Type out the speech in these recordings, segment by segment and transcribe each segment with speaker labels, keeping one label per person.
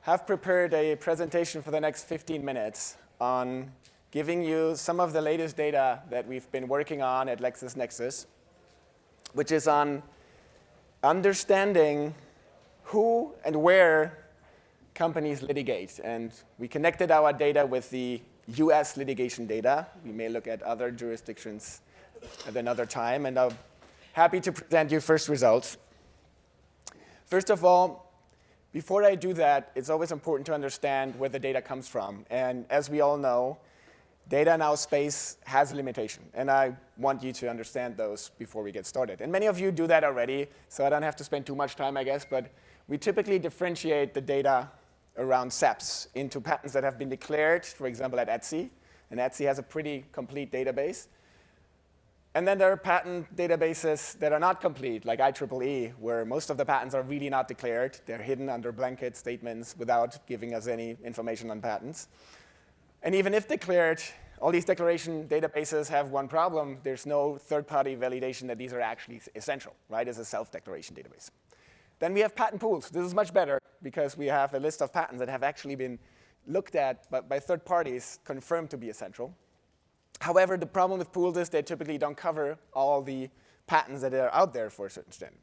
Speaker 1: have prepared a presentation for the next 15 minutes on giving you some of the latest data that we've been working on at LexisNexis, which is on understanding who and where companies litigate. And we connected our data with the US litigation data. We may look at other jurisdictions at another time, and I'm happy to present you first results. First of all, before I do that, it's always important to understand where the data comes from. And as we all know, data in our space has a limitation. And I want you to understand those before we get started. And many of you do that already, so I don't have to spend too much time, I guess. But we typically differentiate the data around SEPs into patents that have been declared, for example, at Etsy. And Etsy has a pretty complete database. And then there are patent databases that are not complete, like IEEE, where most of the patents are really not declared. They're hidden under blanket statements without giving us any information on patents. And even if declared, all these declaration databases have one problem. There's no third-party validation that these are actually essential, right? It's a self-declaration database. Then we have patent pools. This is much better because we have a list of patents that have actually been looked at by third parties, confirmed to be essential. However, the problem with pools is they typically don't cover all the patents that are out there for a certain standard.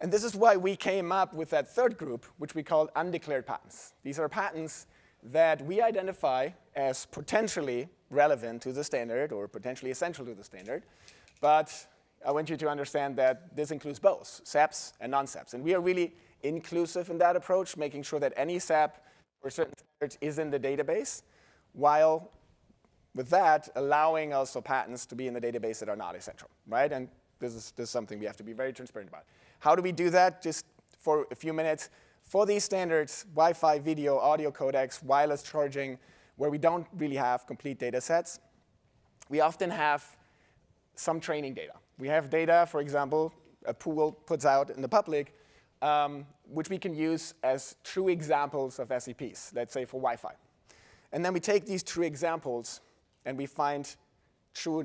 Speaker 1: And this is why we came up with that third group, which we called undeclared patents. These are patents that we identify as potentially relevant to the standard or potentially essential to the standard. But I want you to understand that this includes both SEPs and non-SEPs. And we are really inclusive in that approach, making sure that any SEP for certain standards is in the database, while with that, allowing also patents to be in the database that are not essential, right? And this is something we have to be very transparent about. How do we do that? Just for a few minutes. For these standards, Wi-Fi, video, audio codecs, wireless charging, where we don't really have complete data sets, we often have some training data. We have data, for example, a pool puts out in the public, which we can use as true examples of SEPs, let's say for Wi-Fi. And then we take these true examples and we find true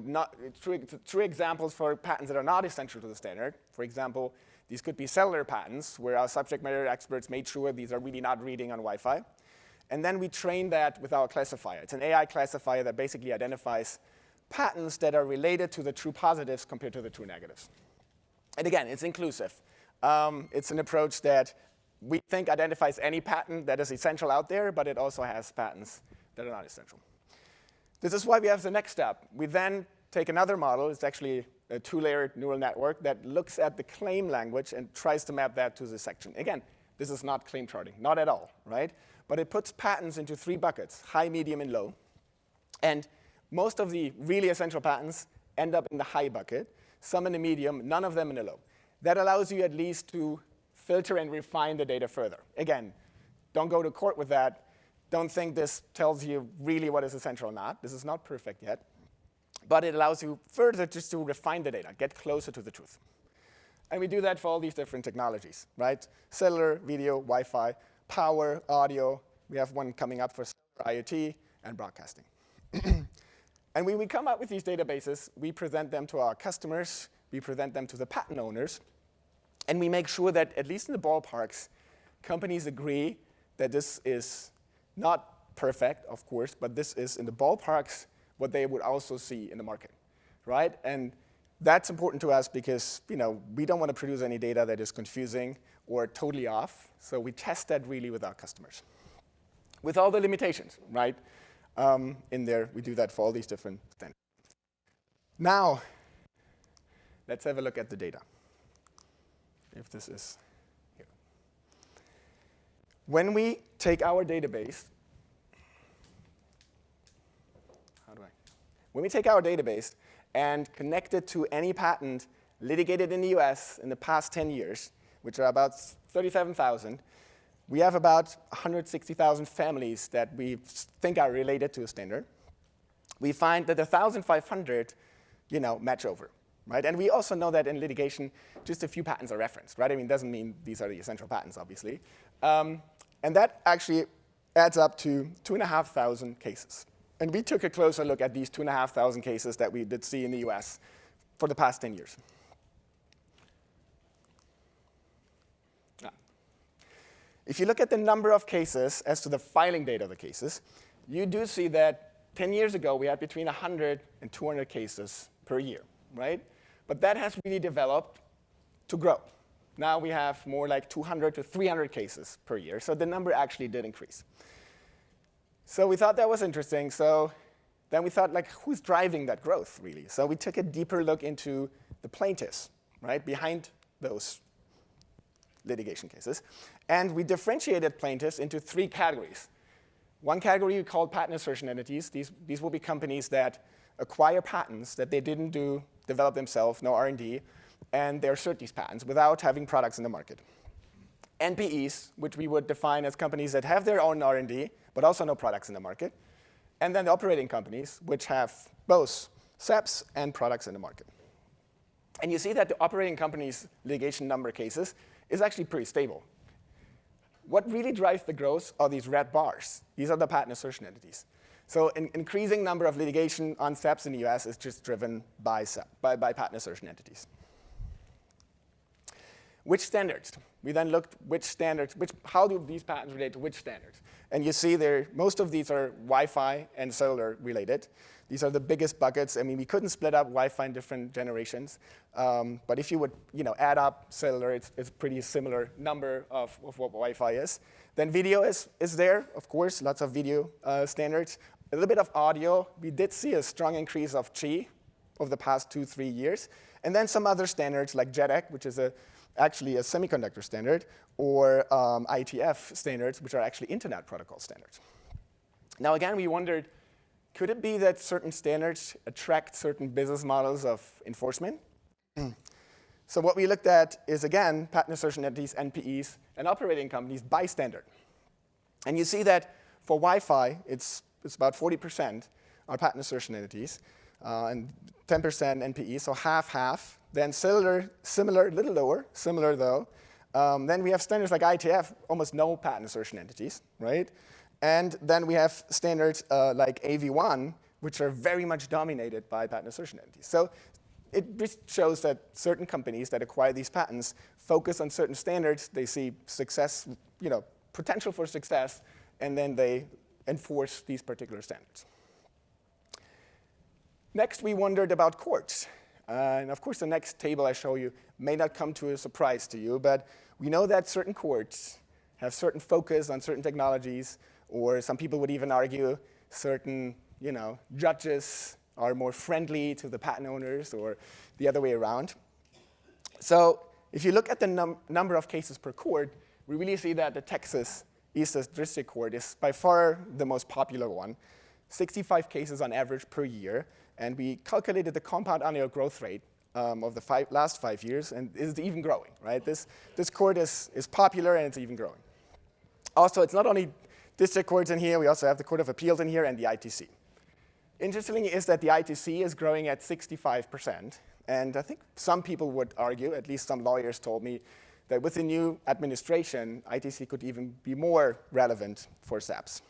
Speaker 1: examples for patents that are not essential to the standard. For example, these could be cellular patents, where our subject matter experts made sure these are really not reading on Wi-Fi. And then we train that with our classifier. It's an AI classifier that basically identifies patents that are related to the true positives compared to the true negatives. And again, it's inclusive. It's an approach that we think identifies any patent that is essential out there, but it also has patents that are not essential. This is why we have the next step. We then take another model. It's actually a two-layered neural network that looks at the claim language and tries to map that to the section. Again, this is not claim charting, not at all, right? But it puts patents into three buckets, high, medium, and low. And most of the really essential patents end up in the high bucket, some in the medium, none of them in the low. That allows you at least to filter and refine the data further. Again, don't go to court with that. Don't think this tells you really what is essential or not. This is not perfect yet. But it allows you further just to refine the data, get closer to the truth. And we do that for all these different technologies, right? Cellular, video, Wi-Fi, power, audio. We have one coming up for IoT and broadcasting. And when we come up with these databases, we present them to our customers. We present them to the patent owners. And we make sure that, at least in the ballparks, companies agree that this is not perfect, of course, but this is, in the ballparks, what they would also see in the market, right? And that's important to us because we don't want to produce any data that is confusing or totally off. So we test that really with our customers, with all the limitations, right? In there, we do that for all these different standards. Now, let's have a look at the data. If this is here. When we take our database, when we take our database and connect it to any patent litigated in the US in the past 10 years, which are about 37,000, we have about 160,000 families that we think are related to a standard. We find that 1,500 match over. Right? And we also know that in litigation, just a few patents are referenced. Right? I mean, it doesn't mean these are the essential patents, obviously. And that actually adds up to 2,500 cases. And we took a closer look at these 2,500 cases that we did see in the US for the past 10 years. If you look at the number of cases as to the filing date of the cases, you do see that 10 years ago, we had between 100 and 200 cases per year, right? But that has really developed to grow. Now we have more like 200 to 300 cases per year, so the number actually did increase. So we thought that was interesting, so then we thought, like, who's driving that growth, really? So we took a deeper look into the plaintiffs, right, behind those litigation cases, and we differentiated plaintiffs into 3 categories. One category we called patent assertion entities. These will be companies that acquire patents that they didn't develop themselves, no R&D, and they assert these patents without having products in the market. NPEs, which we would define as companies that have their own R&D, but also no products in the market. And then the operating companies, which have both SEPs and products in the market. And you see that the operating companies' litigation number of cases is actually pretty stable. What really drives the growth are these red bars. These are the patent assertion entities. So an increasing number of litigation on SEPs in the US is just driven by patent assertion entities. Which standards? We then looked how do these patents relate to which standards? And you see most of these are Wi-Fi and cellular related. These are the biggest buckets. I mean, we couldn't split up Wi-Fi in different generations. But if you would add up cellular, it's a pretty similar number of what Wi-Fi is. Then video is there, of course, lots of video standards. A little bit of audio. We did see a strong increase of Qi over the past 2-3 years. And then some other standards like JEDEC, which is actually a semiconductor standard, or IETF standards, which are actually Internet Protocol standards. Now, again, we wondered, could it be that certain standards attract certain business models of enforcement? So what we looked at is, again, patent assertion entities, NPEs, and operating companies by standard. And you see that for Wi-Fi, it's about 40% are patent assertion entities, and 10% NPE, so half-half. Then cellular, similar, a little lower, similar though. Then we have standards like IETF, almost no patent assertion entities, right? And then we have standards like AV1, which are very much dominated by patent assertion entities. So it just shows that certain companies that acquire these patents focus on certain standards. They see success, potential for success, and then they enforce these particular standards. Next, we wondered about courts. And of course, the next table I show you may not come to a surprise to you, but we know that certain courts have certain focus on certain technologies, or some people would even argue certain judges are more friendly to the patent owners, or the other way around. So if you look at the number of cases per court, we really see that the Texas Eastern District Court is by far the most popular one, 65 cases on average per year. And we calculated the compound annual growth rate of the last 5 years, and it's even growing, right? This court is popular, and it's even growing. Also, it's not only district courts in here. We also have the Court of Appeals in here and the ITC. Interesting is that the ITC is growing at 65%. And I think some people would argue, at least some lawyers told me, that with the new administration, ITC could even be more relevant for SEPs.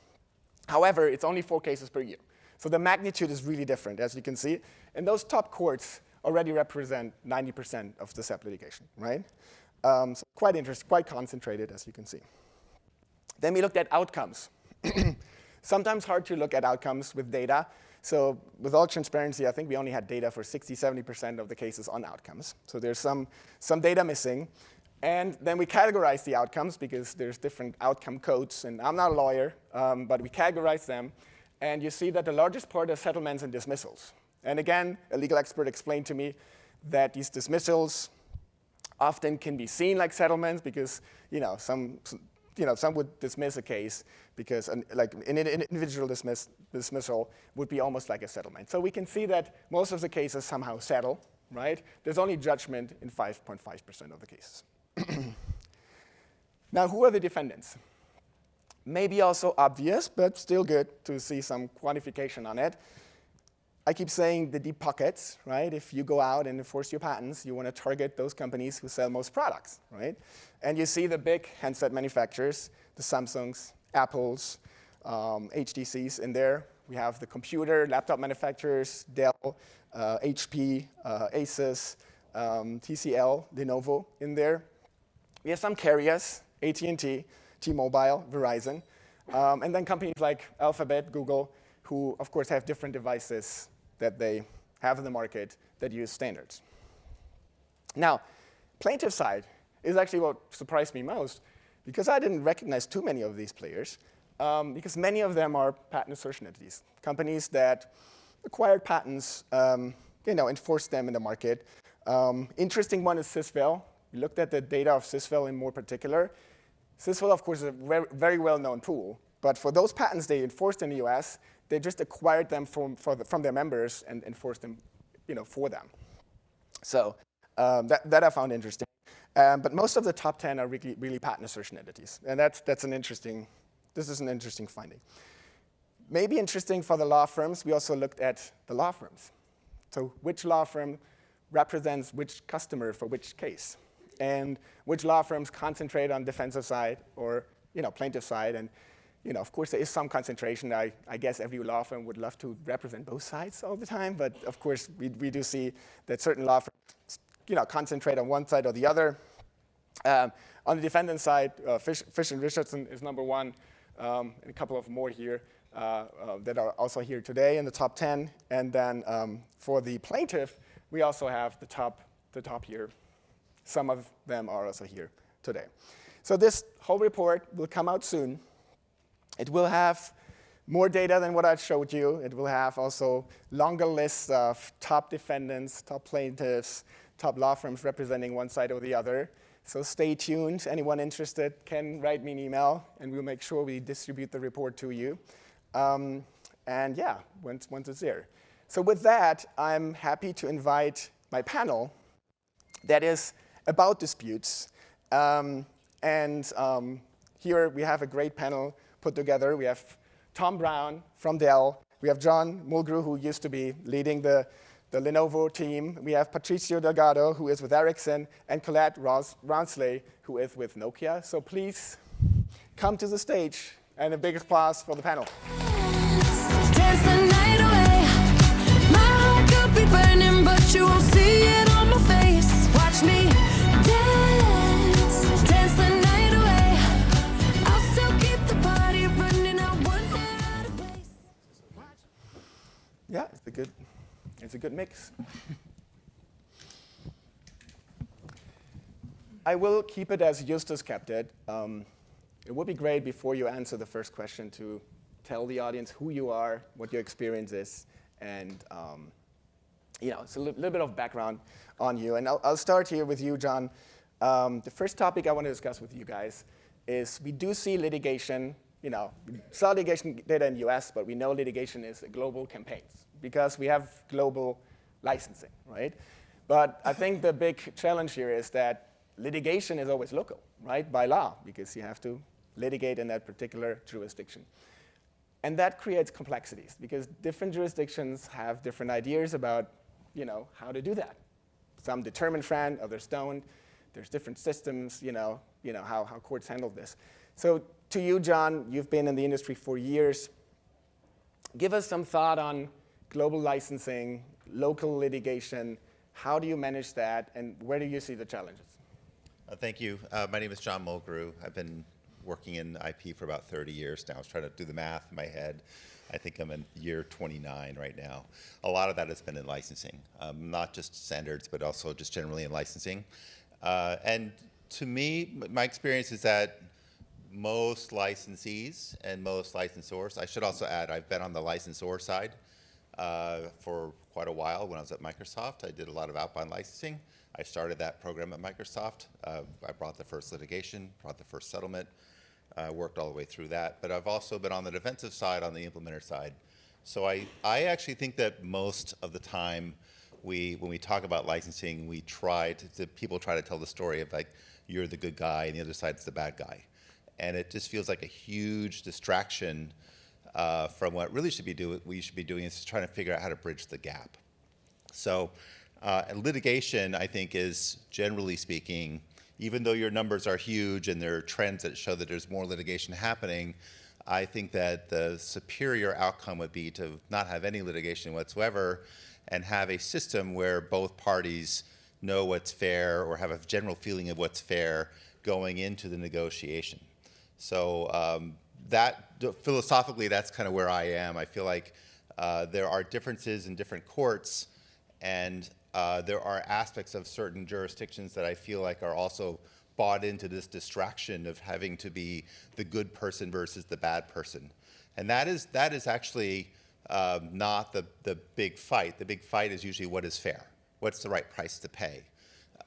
Speaker 1: However, it's only 4 cases per year. So the magnitude is really different, as you can see. And those top courts already represent 90% of the SEP litigation, right? So quite interesting, quite concentrated, as you can see. Then we looked at outcomes. Sometimes hard to look at outcomes with data. So with all transparency, I think we only had data for 60-70% of the cases on outcomes. So there's some data missing. And then we categorize the outcomes, because there's different outcome codes. And I'm not a lawyer, but we categorize them. And you see that the largest part are settlements and dismissals. And again, a legal expert explained to me that these dismissals often can be seen like settlements, because some would dismiss a case because like an individual dismissal would be almost like a settlement. So we can see that most of the cases somehow settle, right? There's only judgment in 5.5% of the cases. Now, who are the defendants? Maybe also obvious, but still good to see some quantification on it. I keep saying the deep pockets, right? If you go out and enforce your patents, you want to target those companies who sell most products, right? And you see the big handset manufacturers, the Samsungs, Apples, HTCs in there. We have the computer, laptop manufacturers, Dell, HP, Asus, TCL, Lenovo in there. We have some carriers, AT&T, T-Mobile, Verizon, and then companies like Alphabet, Google, who, of course, have different devices that they have in the market that use standards. Now, plaintiff side is actually what surprised me most, because I didn't recognize too many of these players, because many of them are patent assertion entities, companies that acquired patents, enforce them in the market. Interesting one is Sysville. We looked at the data of Sysville in more particular. Sysville, of course, is a very well-known pool, but for those patents they enforced in the US, they just acquired them from their members and enforced them for them. So that I found interesting. But most of the top 10 are really patent assertion entities, and this is an interesting finding. Maybe interesting for the law firms, we also looked at the law firms. So which law firm represents which customer for which case, and which law firms concentrate on defensive side or plaintiff side. And of course, there is some concentration. I guess every law firm would love to represent both sides all the time, but of course, we do see that certain law firms concentrate on one side or the other. On the defendant side, Fish and Richardson is number one, and a couple of more here that are also here today in the top 10. And then for the plaintiff, we also have the top here. Some of them are also here today. So this whole report will come out soon. It will have more data than what I showed you. It will have also longer lists of top defendants, top plaintiffs, top law firms representing one side or the other. So stay tuned. Anyone interested can write me an email, and we'll make sure we distribute the report to you. And yeah, once it's there. So with that, I'm happy to invite my panel that is about disputes. Here we have a great panel put together. We have Tom Brown from Dell. We have John Mulgrew, who used to be leading the Lenovo team. We have Patricio Delgado, who is with Ericsson, and Collette Rawnsley, who is with Nokia. So please come to the stage, and a big applause for the panel.
Speaker 2: Dance the night away. My heart could be burning, but you won't see it on my face. Watch me dance, dance the night away. I'll still keep the party running. I won't get out of place.
Speaker 1: Yeah, it's a good mix. I will keep it as Justus kept it. It would be great before you answer the first question to tell the audience who you are, what your experience is, and it's a little bit of background on you. And I'll start here with you, John. The first topic I want to discuss with you guys is we do see litigation. We saw litigation data in the US, but we know litigation is a global campaign because we have global licensing, right? But I think the big challenge here is that litigation is always local, right, by law, because you have to litigate in that particular jurisdiction. And that creates complexities, because different jurisdictions have different ideas about how to do that. Some determine FRAND, others don't. There's different systems, how courts handle this. So to you, John, you've been in the industry for years. Give us some thought on global licensing, local litigation. How do you manage that, and where do you see the challenges?
Speaker 3: Thank you. My name is John Mulgrew. I've been working in IP for about 30 years now. I was trying to do the math in my head. I think I'm in year 29 right now. A lot of that has been in licensing, not just standards, but also just generally in licensing. And to me, my experience is that most licensees and most licensors, I should also add, I've been on the licensor side for quite a while. When I was at Microsoft, I did a lot of outbound licensing. I started that program at Microsoft. I brought the first litigation, brought the first settlement, worked all the way through that. But I've also been on the defensive side, on the implementer side. So I actually think that most of the time, when we talk about licensing, people try to tell the story of like, you're the good guy and the other side's the bad guy. And it just feels like a huge distraction from what really we should be doing is trying to figure out how to bridge the gap. So litigation, I think, is generally speaking, even though your numbers are huge and there are trends that show that there's more litigation happening, I think that the superior outcome would be to not have any litigation whatsoever and have a system where both parties know what's fair or have a general feeling of what's fair going into the negotiation. So that philosophically, that's kind of where I am. I feel like there are differences in different courts, and there are aspects of certain jurisdictions that I feel like are also bought into this distraction of having to be the good person versus the bad person. And that is actually not the big fight. The big fight is usually what is fair. What's the right price to pay?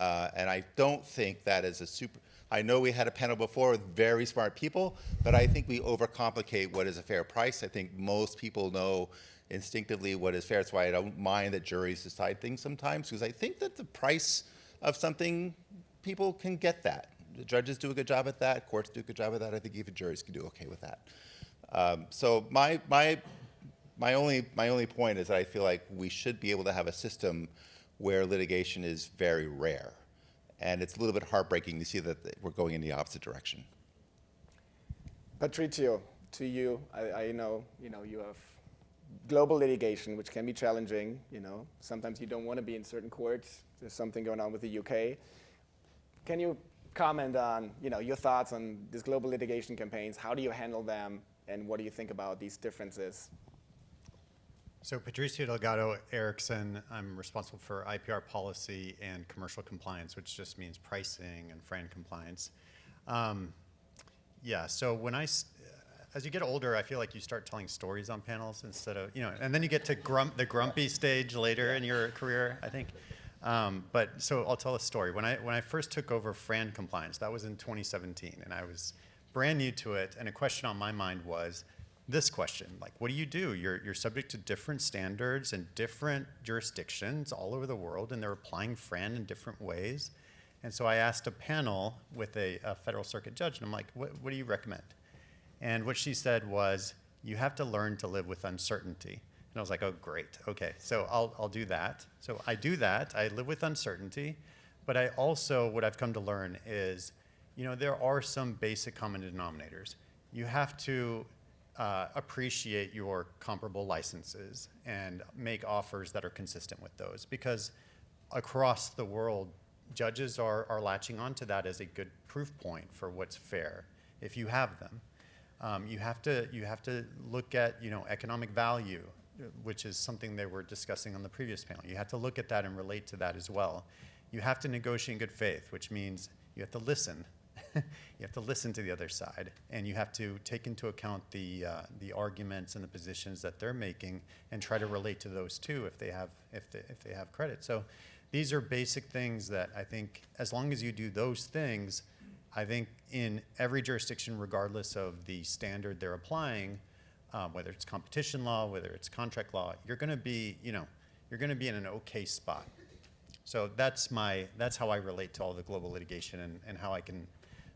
Speaker 3: And I don't think that is a super, I know we had a panel before with very smart people, but I think we overcomplicate what is a fair price. I think most people know instinctively what is fair. That's why I don't mind that juries decide things sometimes, because I think that the price of something, people can get that. The judges do a good job at that, courts do a good job at that. I think even juries can do okay with that. So my only point is that I feel like we should be able to have a system where litigation is very rare. And it's a little bit heartbreaking to see that we're going in the opposite direction.
Speaker 1: Patrizio, to you, I know, you have global litigation, which can be challenging. Sometimes you don't want to be in certain courts. There's something going on with the UK. Can you comment on, your thoughts on these global litigation campaigns? How do you handle them, and what do you think about these differences?
Speaker 4: So Patricio Delgado Erickson, I'm responsible for IPR policy and commercial compliance, which just means pricing and FRAND compliance. Yeah, so as you get older, I feel like you start telling stories on panels instead of, and then you get to the grumpy stage later in your career, I think. But so I'll tell a story. When I first took over FRAND compliance, that was in 2017, and I was brand new to it, and a question on my mind was this question, like, what do you do? You're subject to different standards and different jurisdictions all over the world, and they're applying FRAND in different ways. And so I asked a panel with a federal circuit judge, and I'm like, what do you recommend? And what she said was, you have to learn to live with uncertainty. And I was like, oh, great, okay, so I'll do that. So I do that, I live with uncertainty, but I also, what I've come to learn is, there are some basic common denominators. You have to appreciate your comparable licenses and make offers that are consistent with those, because across the world, judges are latching onto that as a good proof point for what's fair, if you have them. You have to look at economic value, which is something they were discussing on the previous panel. You have to look at that and relate to that as well. You have to negotiate in good faith, which means you have to listen. You have to listen to the other side, and you have to take into account the arguments and the positions that they're making, and try to relate to those too if they have credit. So these are basic things that I think, as long as you do those things, I think in every jurisdiction, regardless of the standard they're applying, whether it's competition law, whether it's contract law, you're going to be in an okay spot. So that's how I relate to all the global litigation, and how I can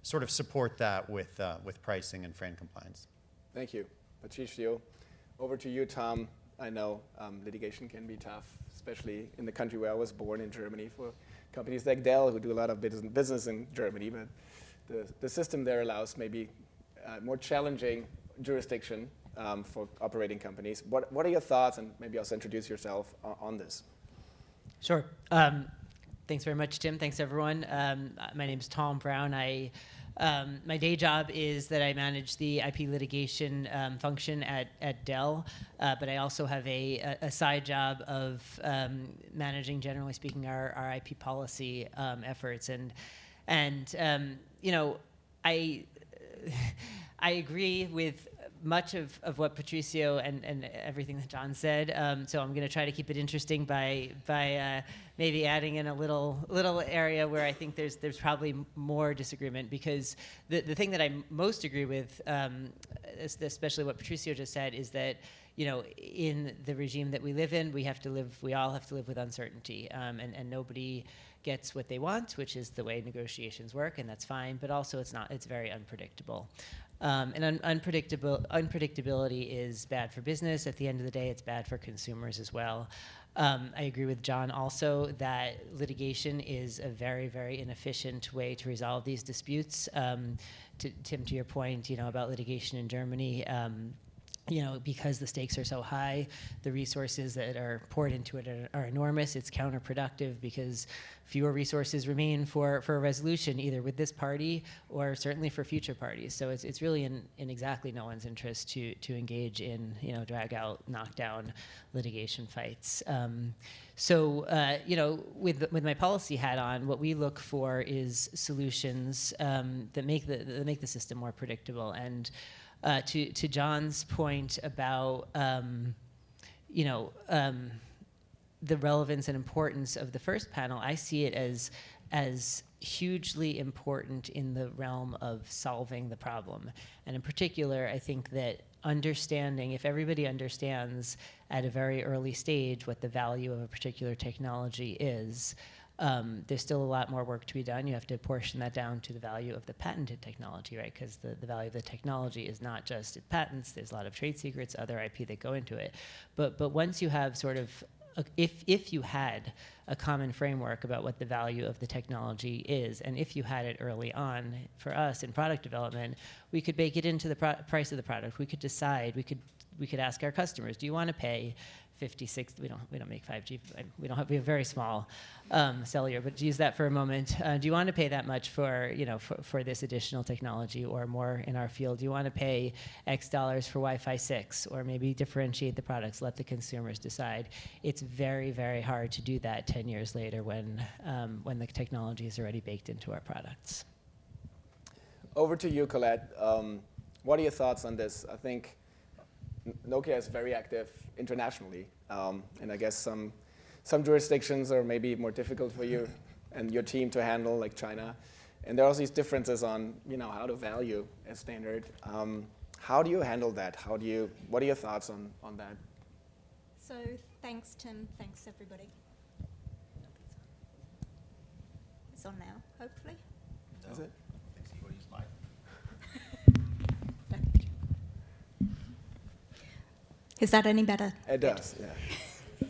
Speaker 4: sort of support that with pricing and FRAND compliance.
Speaker 1: Thank you, Patricio. Over to you, Tom. I know litigation can be tough, especially in the country where I was born, in Germany, for companies like Dell, who do a lot of business in Germany, but the system there allows maybe more challenging jurisdiction for operating companies. What are your thoughts, and maybe also introduce yourself on this?
Speaker 5: Sure. Thanks very much, Tim. Thanks, everyone. My name is Tom Brown. My day job is that I manage the IP litigation function at Dell, but I also have a side job of managing, generally speaking, our IP policy efforts. And I agree with much of what Patricio and everything that John said. So I'm going to try to keep it interesting by maybe adding in a little area where I think there's probably more disagreement, because the thing that I most agree with, especially what Patricio just said, is that in the regime that we live in, we all have to live with uncertainty, and nobody gets what they want, which is the way negotiations work, and that's fine. But also, it's very unpredictable. And unpredictability is bad for business. At the end of the day, it's bad for consumers as well. I agree with John also that litigation is a very, very inefficient way to resolve these disputes. Tim, to your point, about litigation in Germany, because the stakes are so high, the resources that are poured into it are enormous. It's counterproductive because fewer resources remain for a resolution, either with this party or certainly for future parties. So it's really in exactly no one's interest to engage in, drag out, knockdown litigation fights. With my policy hat on, what we look for is solutions that make the system more predictable. And to John's point about the relevance and importance of the first panel, I see it as hugely important in the realm of solving the problem. And in particular, I think that if everybody understands at a very early stage what the value of a particular technology is, there's still a lot more work to be done. You have to portion that down to the value of the patented technology, right? Because the value of the technology is not just patents. There's a lot of trade secrets, other IP that go into it. But once you have sort of, if you had a common framework about what the value of the technology is, and if you had it early on, for us in product development, we could bake it into the price of the product. We could decide, we could ask our customers, do you want to pay 56, we don't make 5G, we have a very small cellular, but to use that for a moment, do you want to pay that much for this additional technology, or more in our field, do you want to pay X dollars for Wi-Fi 6, or maybe differentiate the products, let the consumers decide. It's very, very hard to do that 10 years later when the technology is already baked into our products.
Speaker 1: Over to you, Collette. What are your thoughts on this? I think Nokia is very active internationally, and I guess some jurisdictions are maybe more difficult for you and your team to handle, like China. And there are also these differences on how to value a standard. How do you handle that? What are your thoughts on that?
Speaker 6: So thanks, Tim. Thanks, everybody. It's on now, hopefully.
Speaker 1: Is it?
Speaker 6: Is that any better?
Speaker 1: It does, yeah.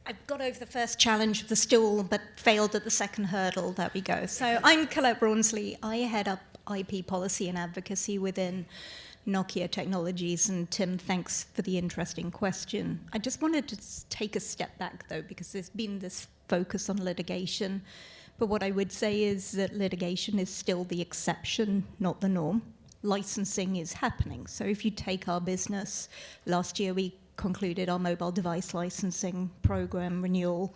Speaker 6: I've got over the first challenge of the stool, but failed at the second hurdle. There we go. So I'm Collette Rawnsley. I head up IP policy and advocacy within Nokia Technologies. And Tim, thanks for the interesting question. I just wanted to take a step back, though, because there's been this focus on litigation. But what I would say is that litigation is still the exception, not the norm. Licensing is happening. So if you take our business, last year we concluded our mobile device licensing program renewal.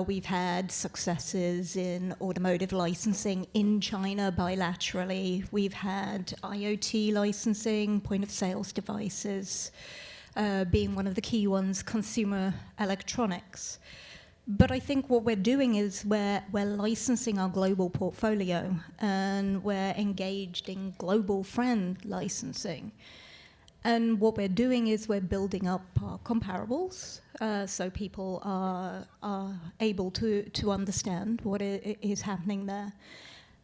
Speaker 6: We've had successes in automotive licensing in China bilaterally. We've had IoT licensing, point of sales devices, being one of the key ones, consumer electronics. But I think what we're doing is we're licensing our global portfolio, and we're engaged in global FRAND licensing. And what we're doing is we're building up our comparables, so people are able to understand what is happening there.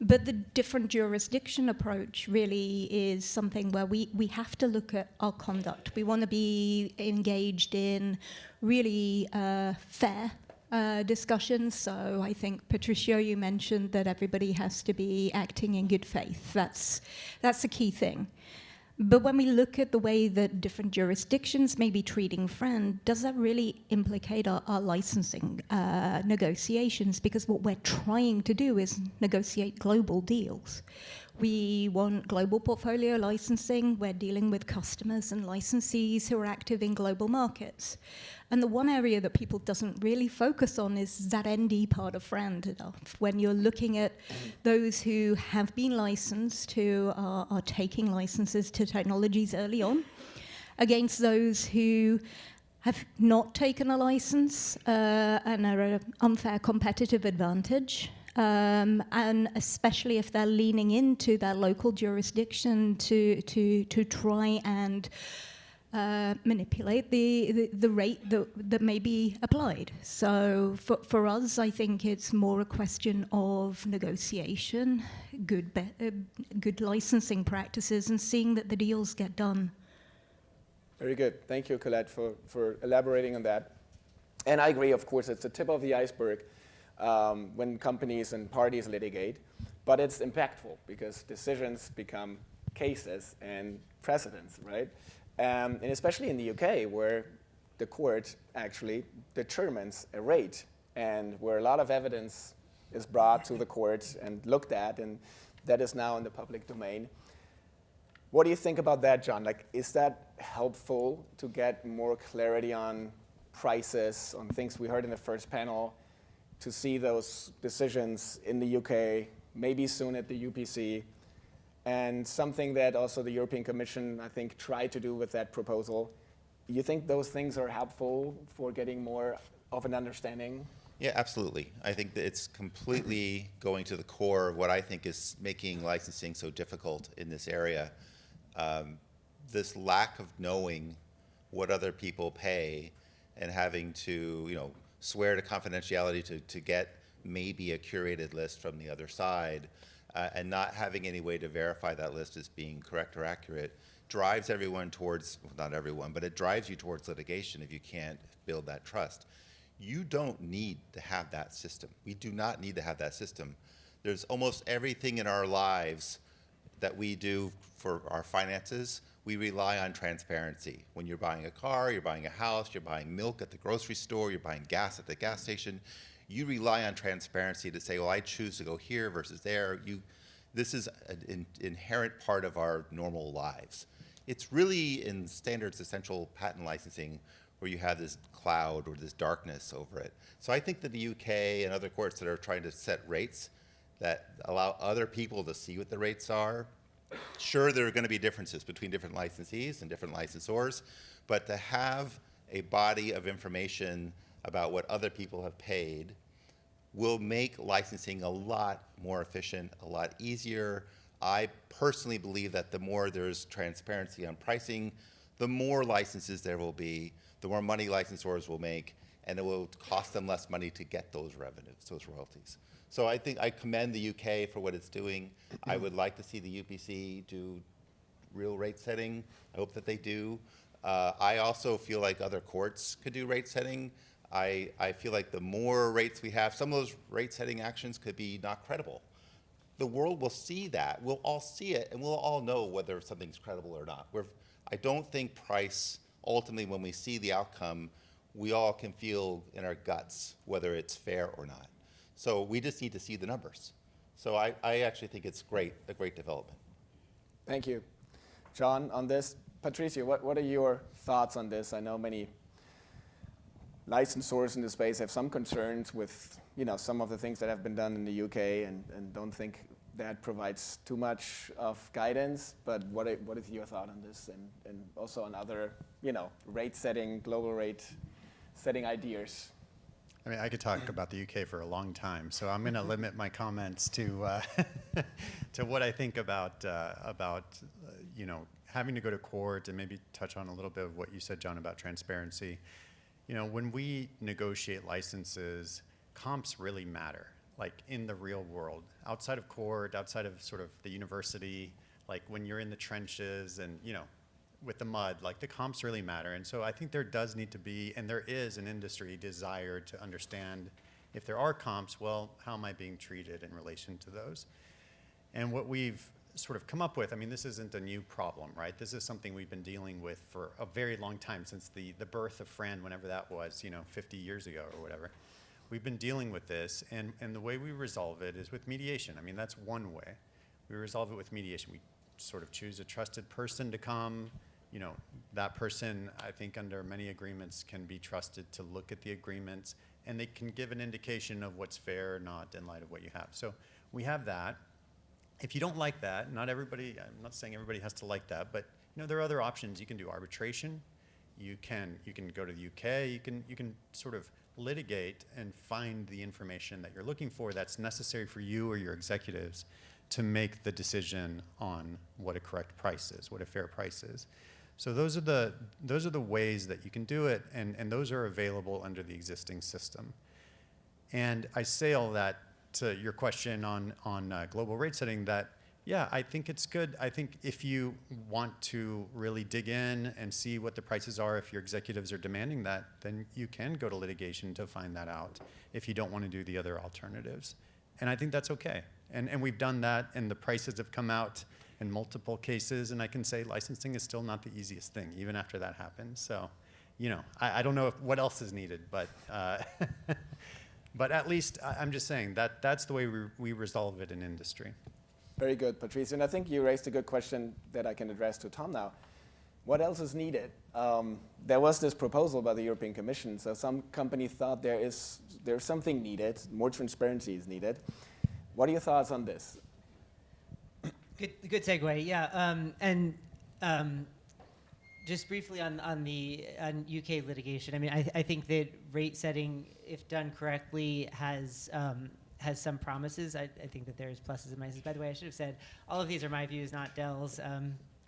Speaker 6: But the different jurisdiction approach really is something where we have to look at our conduct. We want to be engaged in really fair discussions. So I think, Patricio, you mentioned that everybody has to be acting in good faith. That's a key thing. But when we look at the way that different jurisdictions may be treating FRAND, does that really implicate our licensing negotiations? Because what we're trying to do is negotiate global deals. We want global portfolio licensing. We're dealing with customers and licensees who are active in global markets. And the one area that people doesn't really focus on is that ND part of FRAND enough. When you're looking at those who have been licensed, who are taking licenses to technologies early on, against those who have not taken a license and are at an unfair competitive advantage. And especially if they're leaning into their local jurisdiction to try and manipulate the rate that may be applied. So for us, I think it's more a question of negotiation, good licensing practices, and seeing that the deals get done.
Speaker 1: Very good. Thank you, Collette, for elaborating on that. And I agree, of course, it's the tip of the iceberg when companies and parties litigate, but it's impactful because decisions become cases and precedents, right? And especially in the UK, where the court actually determines a rate and where a lot of evidence is brought to the courts and looked at, and that is now in the public domain. What do you think about that, John? Like, is that helpful to get more clarity on prices, on things we heard in the first panel, to see those decisions in the UK, maybe soon at the UPC, and something that also the European Commission, I think, tried to do with that proposal? You think those things are helpful for getting more of an understanding?
Speaker 3: Yeah, absolutely. I think that it's completely going to the core of what I think is making licensing so difficult in this area. This lack of knowing what other people pay and having to, swear to confidentiality to get maybe a curated list from the other side, and not having any way to verify that list as being correct or accurate, drives everyone towards, well, not everyone, but it drives you towards litigation if you can't build that trust. You don't need to have that system. We do not need to have that system. There's almost everything in our lives that we do for our finances, we rely on transparency. When you're buying a car, you're buying a house, you're buying milk at the grocery store, you're buying gas at the gas station, you rely on transparency to say, well, I choose to go here versus there. This is an inherent part of our normal lives. It's really in standards essential patent licensing where you have this cloud or this darkness over it. So I think that the UK and other courts that are trying to set rates that allow other people to see what the rates are, sure, there are going to be differences between different licensees and different licensors, but to have a body of information about what other people have paid will make licensing a lot more efficient, a lot easier. I personally believe that the more there's transparency on pricing, the more licenses there will be, the more money licensors will make, and it will cost them less money to get those revenues, those royalties. So I think I commend the UK for what it's doing. I would like to see the UPC do real rate setting. I hope that they do. I also feel like other courts could do rate setting. I feel like the more rates we have, some of those rate setting actions could be not credible. The world will see that. We'll all see it, and we'll all know whether something's credible or not. I don't think price, ultimately, when we see the outcome, we all can feel in our guts whether it's fair or not. So we just need to see the numbers. So I actually think it's a great development.
Speaker 1: Thank you. John, on this, Patricia, what are your thoughts on this? I know many licensors in the space have some concerns with some of the things that have been done in the UK and don't think that provides too much of guidance, but what is your thought on this and also on other rate setting, global rate setting ideas?
Speaker 4: I mean, I could talk about the UK for a long time, so I'm going to limit my comments to to what I think about having to go to court, and maybe touch on a little bit of what you said, John, about transparency. When we negotiate licenses, comps really matter, like in the real world, outside of court, outside of sort of the university, like when you're in the trenches and with the mud, like the comps really matter. And so I think there does need to be, and there is an industry desire to understand if there are comps, well, how am I being treated in relation to those? And what we've sort of come up with, I mean, this isn't a new problem, right? This is something we've been dealing with for a very long time, since the birth of FRAND, whenever that was, 50 years ago or whatever. We've been dealing with this, and the way we resolve it is with mediation. I mean, that's one way. We resolve it with mediation. We sort of choose a trusted person to come. That person, I think under many agreements, can be trusted to look at the agreements, and they can give an indication of what's fair or not in light of what you have. So we have that. If you don't like that, not everybody, I'm not saying everybody has to like that, but there are other options. You can do arbitration. You can go to the UK. You can sort of litigate and find the information that you're looking for that's necessary for you or your executives to make the decision on what a correct price is, what a fair price is. So those are the ways that you can do it, and those are available under the existing system. And I say all that to your question on global rate setting, that yeah, I think it's good. I think if you want to really dig in and see what the prices are, if your executives are demanding that, then you can go to litigation to find that out if you don't want to do the other alternatives. And I think that's okay. And we've done that, and the prices have come out in multiple cases, and I can say licensing is still not the easiest thing, even after that happens. So, I don't know what else is needed, but But at least I'm just saying that that's the way we resolve it in industry.
Speaker 1: Very good, Patrice. And I think you raised a good question that I can address to Tom now. What else is needed? There was this proposal by the European Commission. So some companies thought there's something needed, more transparency is needed. What are your thoughts on this?
Speaker 5: Good segue, yeah. Just briefly on UK litigation, I mean, I think that rate setting, if done correctly, has some promises. I think that there's pluses and minuses. By the way, I should have said all of these are my views, not Dell's.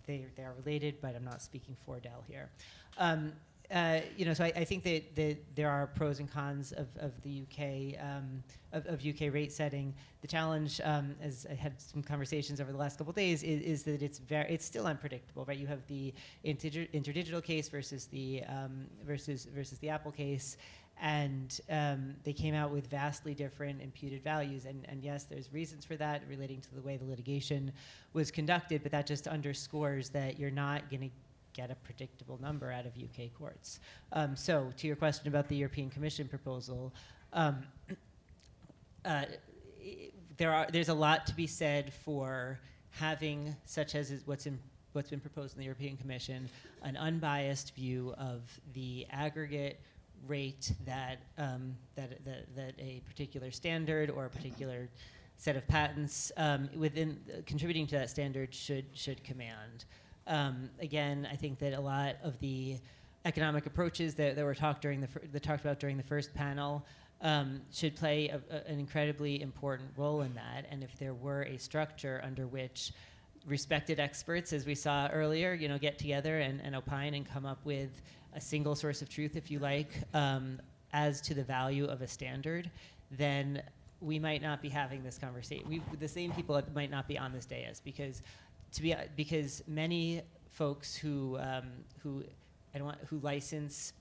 Speaker 5: They are related, but I'm not speaking for Dell here. So I think that there are pros and cons of the UK of UK rate setting. The challenge, as I had some conversations over the last couple of days, is that it's still unpredictable, right? You have the interdigital case versus the Apple case, and they came out with vastly different imputed values. And yes, there's reasons for that relating to the way the litigation was conducted, but that just underscores that you're not going to get a predictable number out of UK courts. So to your question about the European Commission proposal, there's a lot to be said for having, such as is what's been proposed in the European Commission, an unbiased view of the aggregate rate that a particular standard or a particular set of patents within contributing to that standard should command. Again, I think that a lot of the economic approaches that were talked about during the first panel should play an incredibly important role in that. And if there were a structure under which respected experts, as we saw earlier, get together and opine and come up with a single source of truth, if you like, as to the value of a standard, then we might not be having this conversation. The same people might not be on this dais because many folks who license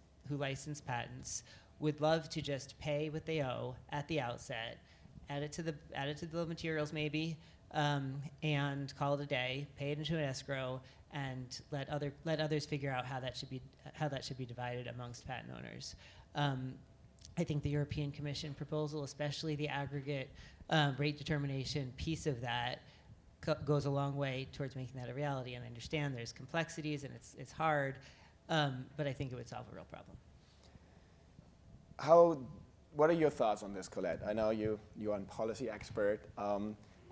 Speaker 5: patents would love to just pay what they owe at the outset, add it to the bill of materials maybe, and call it a day, pay it into an escrow, and let others figure out how that should be divided amongst patent owners. I think the European Commission proposal, especially the aggregate rate determination piece of that, goes a long way towards making that a reality. And I understand there's complexities and it's hard, but I think it would solve a real problem.
Speaker 1: What are your thoughts on this, Collette? I know you're a policy expert.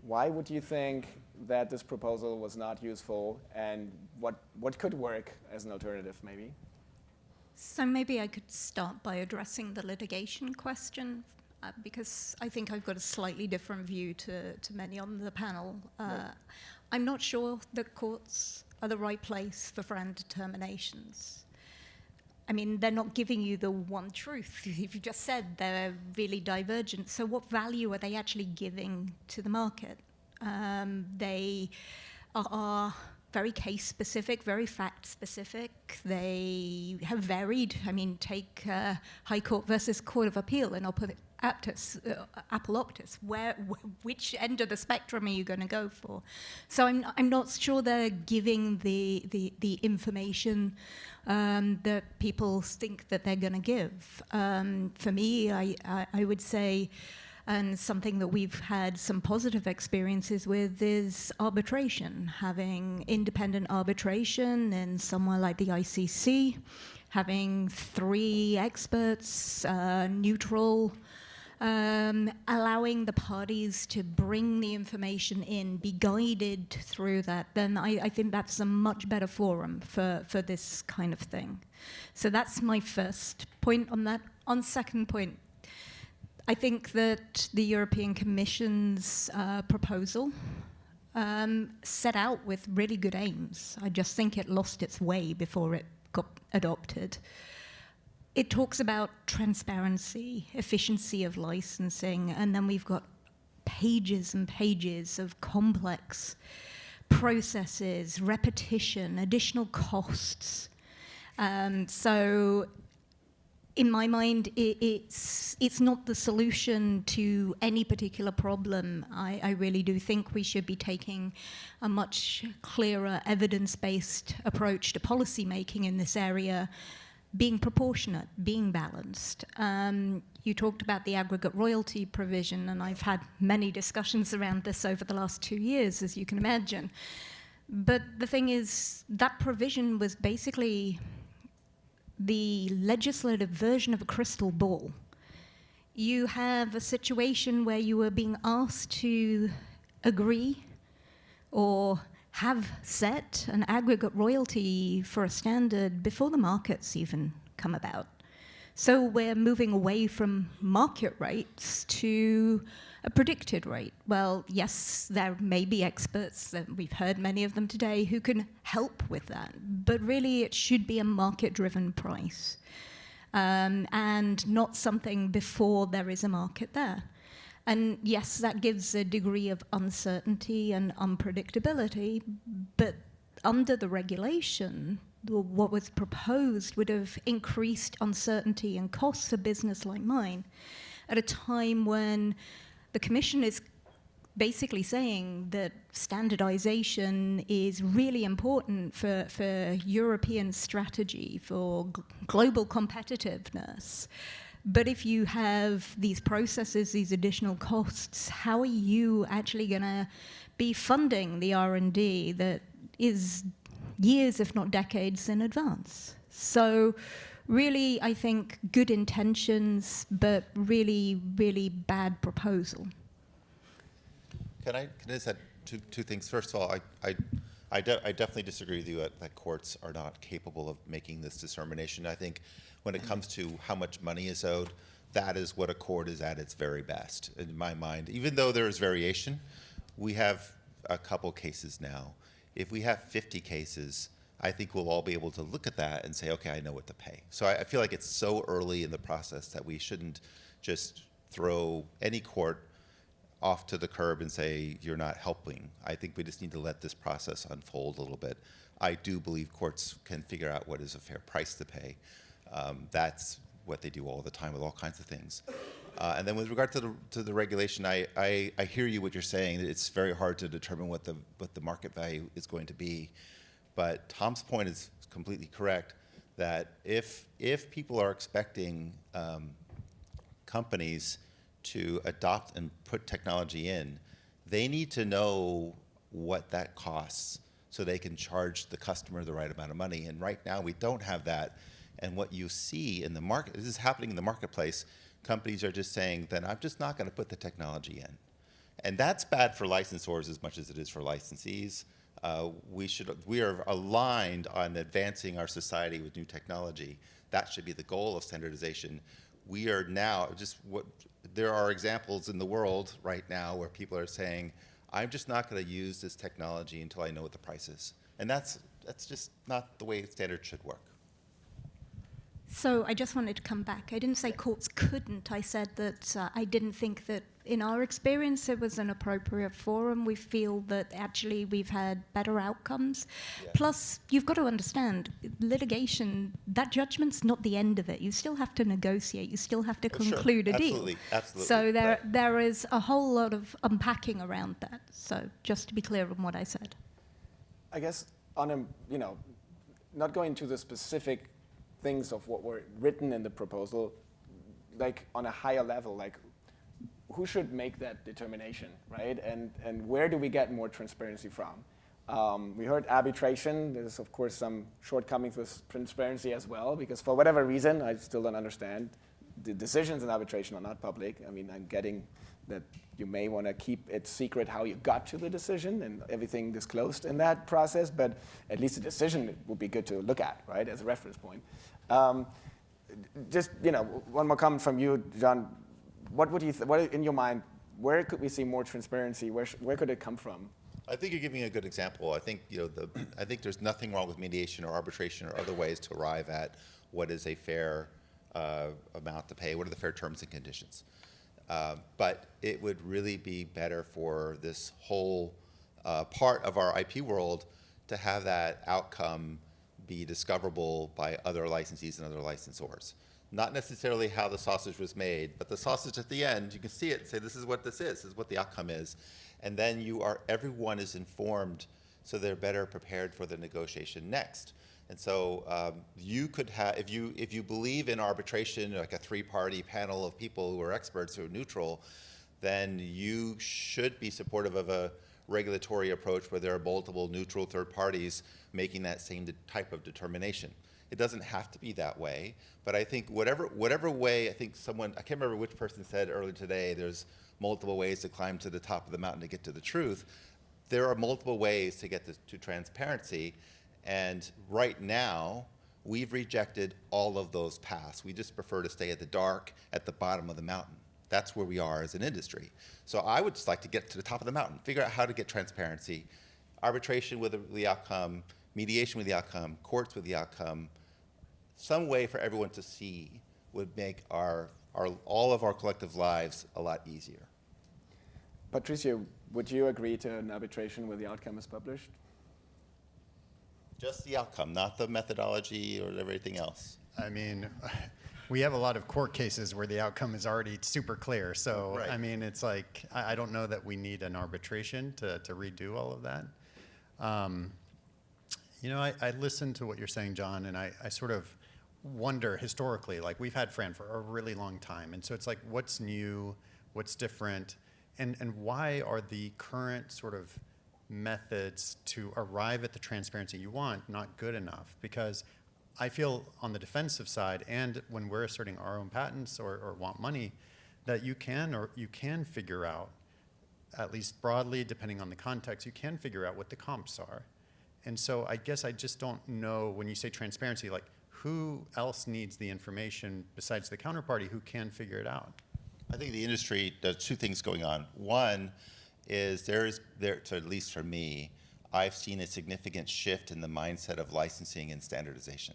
Speaker 1: Why would you think that this proposal was not useful, and what could work as an alternative, maybe?
Speaker 6: So maybe I could start by addressing the litigation question, because I think I've got a slightly different view to many on the panel.
Speaker 1: Right.
Speaker 6: I'm not sure that courts are the right place for FRAND determinations. I mean, they're not giving you the one truth. You've just said they're really divergent. So what value are they actually giving to the market? They are very case-specific, very fact-specific. They have varied. I mean, take High Court versus Court of Appeal and Apple Optus. Which end of the spectrum are you going to go for? So I'm not sure they're giving the information that people think that they're going to give. For me, I would say, and something that we've had some positive experiences with is arbitration, having independent arbitration in somewhere like the ICC, having 3 experts, neutral, allowing the parties to bring the information in, be guided through that, then I think that's a much better forum for this kind of thing. So that's my first point on that. On second point, I think that the European Commission's proposal set out with really good aims. I just think it lost its way before it got adopted. It talks about transparency, efficiency of licensing, and then we've got pages and pages of complex processes, repetition, additional costs. So in my mind, it's not the solution to any particular problem. I really do think we should be taking a much clearer evidence-based approach to policy making in this area, being proportionate, being balanced. you talked about the aggregate royalty provision, and I've had many discussions around this over the last 2 years, as you can imagine. But the thing is, that provision was basically the legislative version of a crystal ball. You have a situation where you were being asked to agree or have set an aggregate royalty for a standard before the markets even come about. So we're moving away from market rates to a predicted rate. Well, yes, there may be experts, we've heard many of them today, who can help with that. But really, it should be a market-driven price and not something before there is a market there. And yes, that gives a degree of uncertainty and unpredictability, but under the regulation, what was proposed would have increased uncertainty and costs for business like mine at a time when the Commission is basically saying that standardization is really important for European strategy, for global competitiveness. But if you have these processes, these additional costs, how are you actually going to be funding the R&D that is years, if not decades, in advance? So really, I think good intentions, but really, really bad proposal.
Speaker 3: Can I just add two things? First of all, I definitely disagree with you that courts are not capable of making this determination. I think when it comes to how much money is owed, that is what a court is at its very best, in my mind. Even though there is variation, we have a couple cases now. If we have 50 cases, I think we'll all be able to look at that and say, okay, I know what to pay. So I feel like it's so early in the process that we shouldn't just throw any court off to the curb and say, you're not helping. I think we just need to let this process unfold a little bit. I do believe courts can figure out what is a fair price to pay. That's what they do all the time with all kinds of things. And then with regard to the regulation, I hear you what you're saying. It's very hard to determine what the market value is going to be. But Tom's point is completely correct, that if people are expecting companies to adopt and put technology in, they need to know what that costs so they can charge the customer the right amount of money. And right now we don't have that. And what you see in the market, this is happening in the marketplace, companies are just saying, then I'm just not going to put the technology in. And that's bad for licensors as much as it is for licensees. We are aligned on advancing our society with new technology. That should be the goal of standardization. We are now there are examples in the world right now where people are saying, I'm just not going to use this technology until I know what the price is. And that's just not the way standards should work.
Speaker 6: So I just wanted to come back. I didn't say courts couldn't. I said that I didn't think that, in our experience, it was an appropriate forum. We feel that actually we've had better outcomes. Yeah. Plus, you've got to understand, litigation, that judgment's not the end of it. You still have to negotiate. You still have to conclude a deal.
Speaker 3: Absolutely.
Speaker 6: So there is a whole lot of unpacking around that. So just to be clear on what I said.
Speaker 1: I guess on a, not going to the specific things of what were written in the proposal, like on a higher level, like who should make that determination, right? And where do we get more transparency from? We heard arbitration. There's of course some shortcomings with transparency as well, because for whatever reason, I still don't understand, the decisions in arbitration are not public. I mean, I'm getting that you may want to keep it secret how you got to the decision and everything disclosed in that process, but at least the decision would be good to look at, right, as a reference point. Just, one more comment from you, John. What would you, what in your mind, where could we see more transparency? Where could it come from?
Speaker 3: I think you're giving a good example. I think, I think there's nothing wrong with mediation or arbitration or other ways to arrive at what is a fair amount to pay, what are the fair terms and conditions. But it would really be better for this whole part of our IP world to have that outcome be discoverable by other licensees and other licensors. Not necessarily how the sausage was made, but the sausage at the end, you can see it and say, this is what this is what the outcome is. And then everyone is informed so they're better prepared for the negotiation next. And so you could have, if you believe in arbitration, like a three-party panel of people who are experts who are neutral, then you should be supportive of a regulatory approach where there are multiple neutral third parties making that same type of determination. It doesn't have to be that way, but I think whatever way, I think someone, I can't remember which person said earlier today, there's multiple ways to climb to the top of the mountain to get to the truth. There are multiple ways to get to transparency, and right now, we've rejected all of those paths. We just prefer to stay at the dark, at the bottom of the mountain. That's where we are as an industry. So I would just like to get to the top of the mountain, figure out how to get transparency, arbitration with the outcome, mediation with the outcome, courts with the outcome. Some way for everyone to see would make all of our collective lives a lot easier.
Speaker 1: Patricia, would you agree to an arbitration where the outcome is published?
Speaker 3: Just the outcome, not the methodology or everything else.
Speaker 4: I mean, we have a lot of court cases where the outcome is already super clear. So,
Speaker 3: right.
Speaker 4: I mean, it's like, I don't know that we need an arbitration to redo all of that. You know, I listened to what you're saying, John, and I sort of wonder historically, like we've had FRAND for a really long time. And so it's like, what's new, what's different, and why are the current sort of methods to arrive at the transparency you want not good enough? Because I feel on the defensive side, and when we're asserting our own patents or want money, that you can figure out, at least broadly, depending on the context, you can figure out what the comps are. And so I guess I just don't know, when you say transparency, like who else needs the information besides the counterparty who can figure it out?
Speaker 3: I think the industry does two things going on. One is so at least for me, I've seen a significant shift in the mindset of licensing and standardization.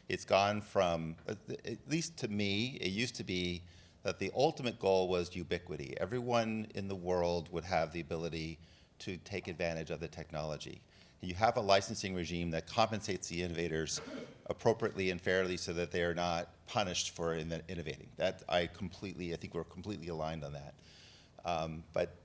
Speaker 3: It's gone from, at least to me, it used to be that the ultimate goal was ubiquity. Everyone in the world would have the ability to take advantage of the technology. And you have a licensing regime that compensates the innovators appropriately and fairly so that they are not punished for innovating. That I think we're completely aligned on that. But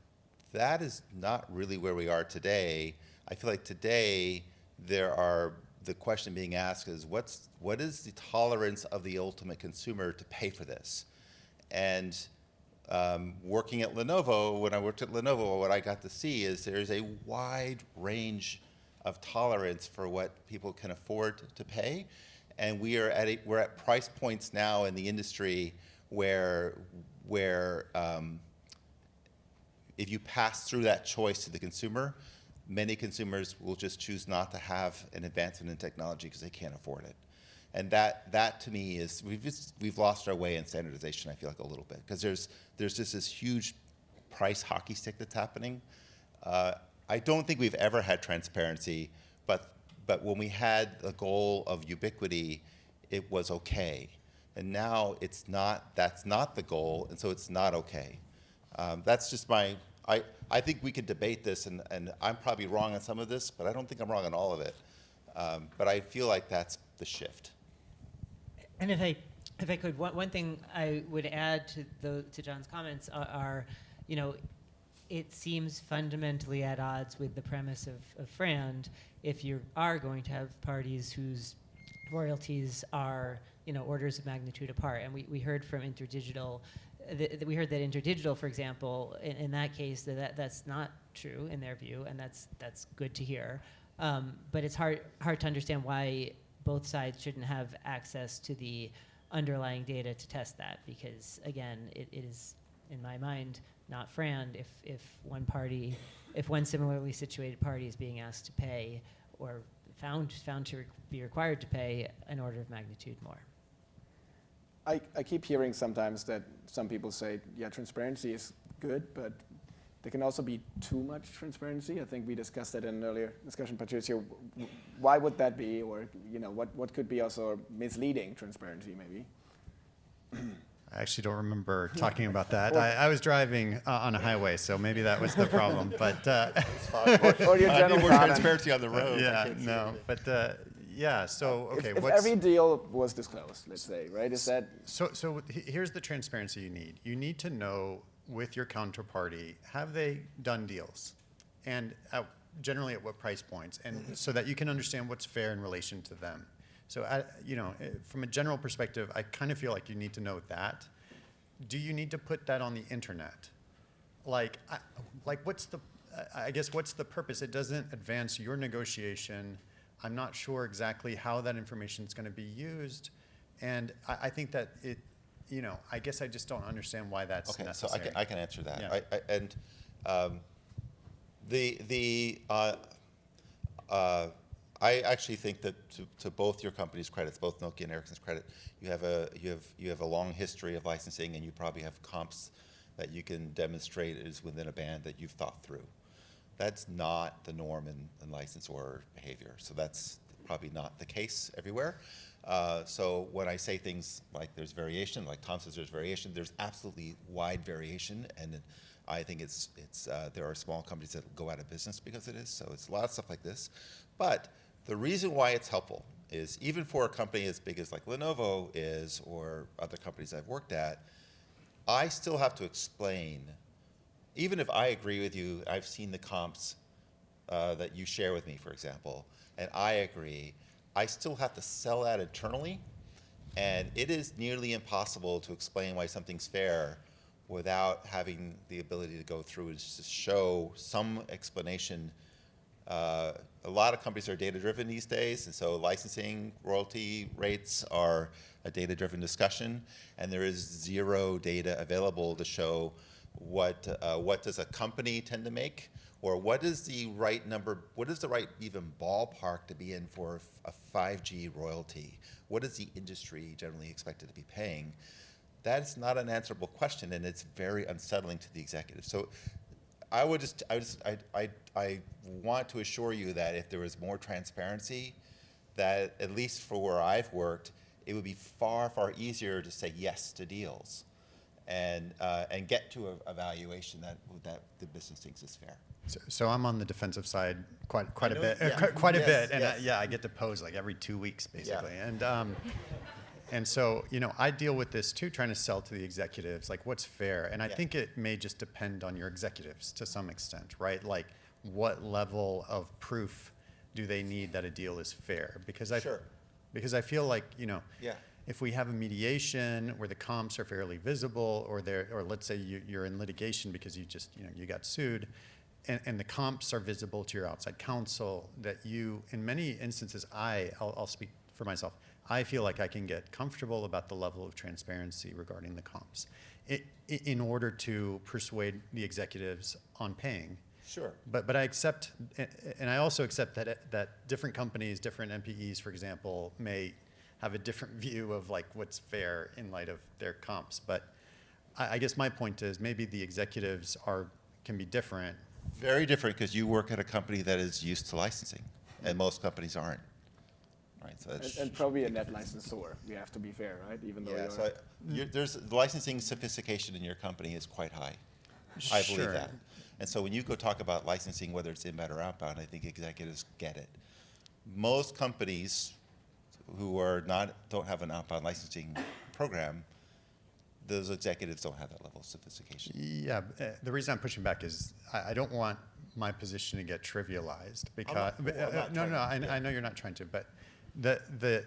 Speaker 3: that is not really where we are today. I feel like today the question being asked is what is the tolerance of the ultimate consumer to pay for this? And working at Lenovo, when I worked at Lenovo, what I got to see is there's a wide range of tolerance for what people can afford to pay, and we're at price points now in the industry where if you pass through that choice to the consumer, many consumers will just choose not to have an advancement in technology because they can't afford it. And that to me is, we've lost our way in standardization, I feel like, a little bit, because there's just this huge price hockey stick that's happening. I don't think we've ever had transparency, but when we had the goal of ubiquity, it was okay. And now that's not the goal, and so it's not okay. That's just I think we could debate this, and I'm probably wrong on some of this, but I don't think I'm wrong on all of it. But I feel like that's the shift.
Speaker 5: And if I could, one thing I would add to John's comments are, you know, it seems fundamentally at odds with the premise of FRAND if you are going to have parties whose royalties are, you know, orders of magnitude apart. And we heard from Interdigital, we heard that Interdigital, for example, in that case, that's not true in their view, and that's good to hear. But it's hard to understand why both sides shouldn't have access to the underlying data to test that, because again, it is, in my mind, not FRAND if one similarly situated party is being asked to pay or found to be required to pay an order of magnitude more.
Speaker 1: I keep hearing sometimes that some people say, yeah, transparency is good, but there can also be too much transparency. I think we discussed that in an earlier discussion, Patricia. Why would that be? Or, you know, what could be also misleading transparency, maybe?
Speaker 4: I actually don't remember talking about that. I was driving on a highway, so maybe that was the problem. But
Speaker 1: or your general
Speaker 3: more transparency on the road.
Speaker 4: Yeah, no, but yeah. So okay,
Speaker 1: if every deal was disclosed, let's say, right? Is that
Speaker 4: so? Here's the transparency you need. You need to know with your counterparty, have they done deals, and generally at what price points, and so that you can understand what's fair in relation to them. So, from a general perspective, I kind of feel like you need to know that. Do you need to put that on the internet? Like what's the, I guess, what's the purpose? It doesn't advance your negotiation. I'm not sure exactly how that information is going to be used, and I think that it, I guess I just don't understand why that's necessary.
Speaker 3: So I can answer that.
Speaker 4: Yeah.
Speaker 3: I actually think that to both your companies' credits, both Nokia and Ericsson's credit, you have a long history of licensing, and you probably have comps that you can demonstrate is within a band that you've thought through. That's not the norm in licensor behavior, so that's probably not the case everywhere. So when I say things like there's variation, like Tom says there's variation, there's absolutely wide variation, and I think there are small companies that go out of business because it is, so it's a lot of stuff like this. But the reason why it's helpful is even for a company as big as like Lenovo is, or other companies I've worked at, I still have to explain, even if I agree with you, I've seen the comps that you share with me, for example, and I agree, I still have to sell that internally, and it is nearly impossible to explain why something's fair without having the ability to go through and just show some explanation. A lot of companies are data-driven these days, and so licensing royalty rates are a data-driven discussion, and there is zero data available to show what does a company tend to make, or what is the right number, what is the right even ballpark to be in for a 5G royalty? What is the industry generally expected to be paying? That's not an answerable question, and it's very unsettling to the executive. So I want to assure you that if there was more transparency, that at least for where I've worked, it would be far, far easier to say yes to deals and get to a valuation that the business thinks is fair.
Speaker 4: So I'm on the defensive side quite a bit, and I get to pose like every 2 weeks basically, and so I deal with this too, trying to sell to the executives like what's fair, and I think it may just depend on your executives to some extent, right? Like what level of proof do they need that a deal is fair? Because I feel like if we have a mediation where the comps are fairly visible, or let's say you're in litigation because you just you got sued, and the comps are visible to your outside counsel, that in many instances, I'll speak for myself, I feel like I can get comfortable about the level of transparency regarding the comps in order to persuade the executives on paying.
Speaker 3: Sure.
Speaker 4: But I accept, and I also accept that different companies, different MPEs, for example, may have a different view of like what's fair in light of their comps. But I guess my point is maybe the executives can be different.
Speaker 3: Very different, because you work at a company that is used to licensing, and most companies aren't. Right, so
Speaker 1: and probably a net licensor. We have to be fair, right? Even though
Speaker 3: there's licensing sophistication in your company is quite high. I believe that. And so when you go talk about licensing, whether it's inbound or outbound, I think executives get it. Most companies who don't have an outbound licensing program, those executives don't have that level of sophistication.
Speaker 4: Yeah, the reason I'm pushing back is I don't want my position to get trivialized, because I know you're not trying to, but the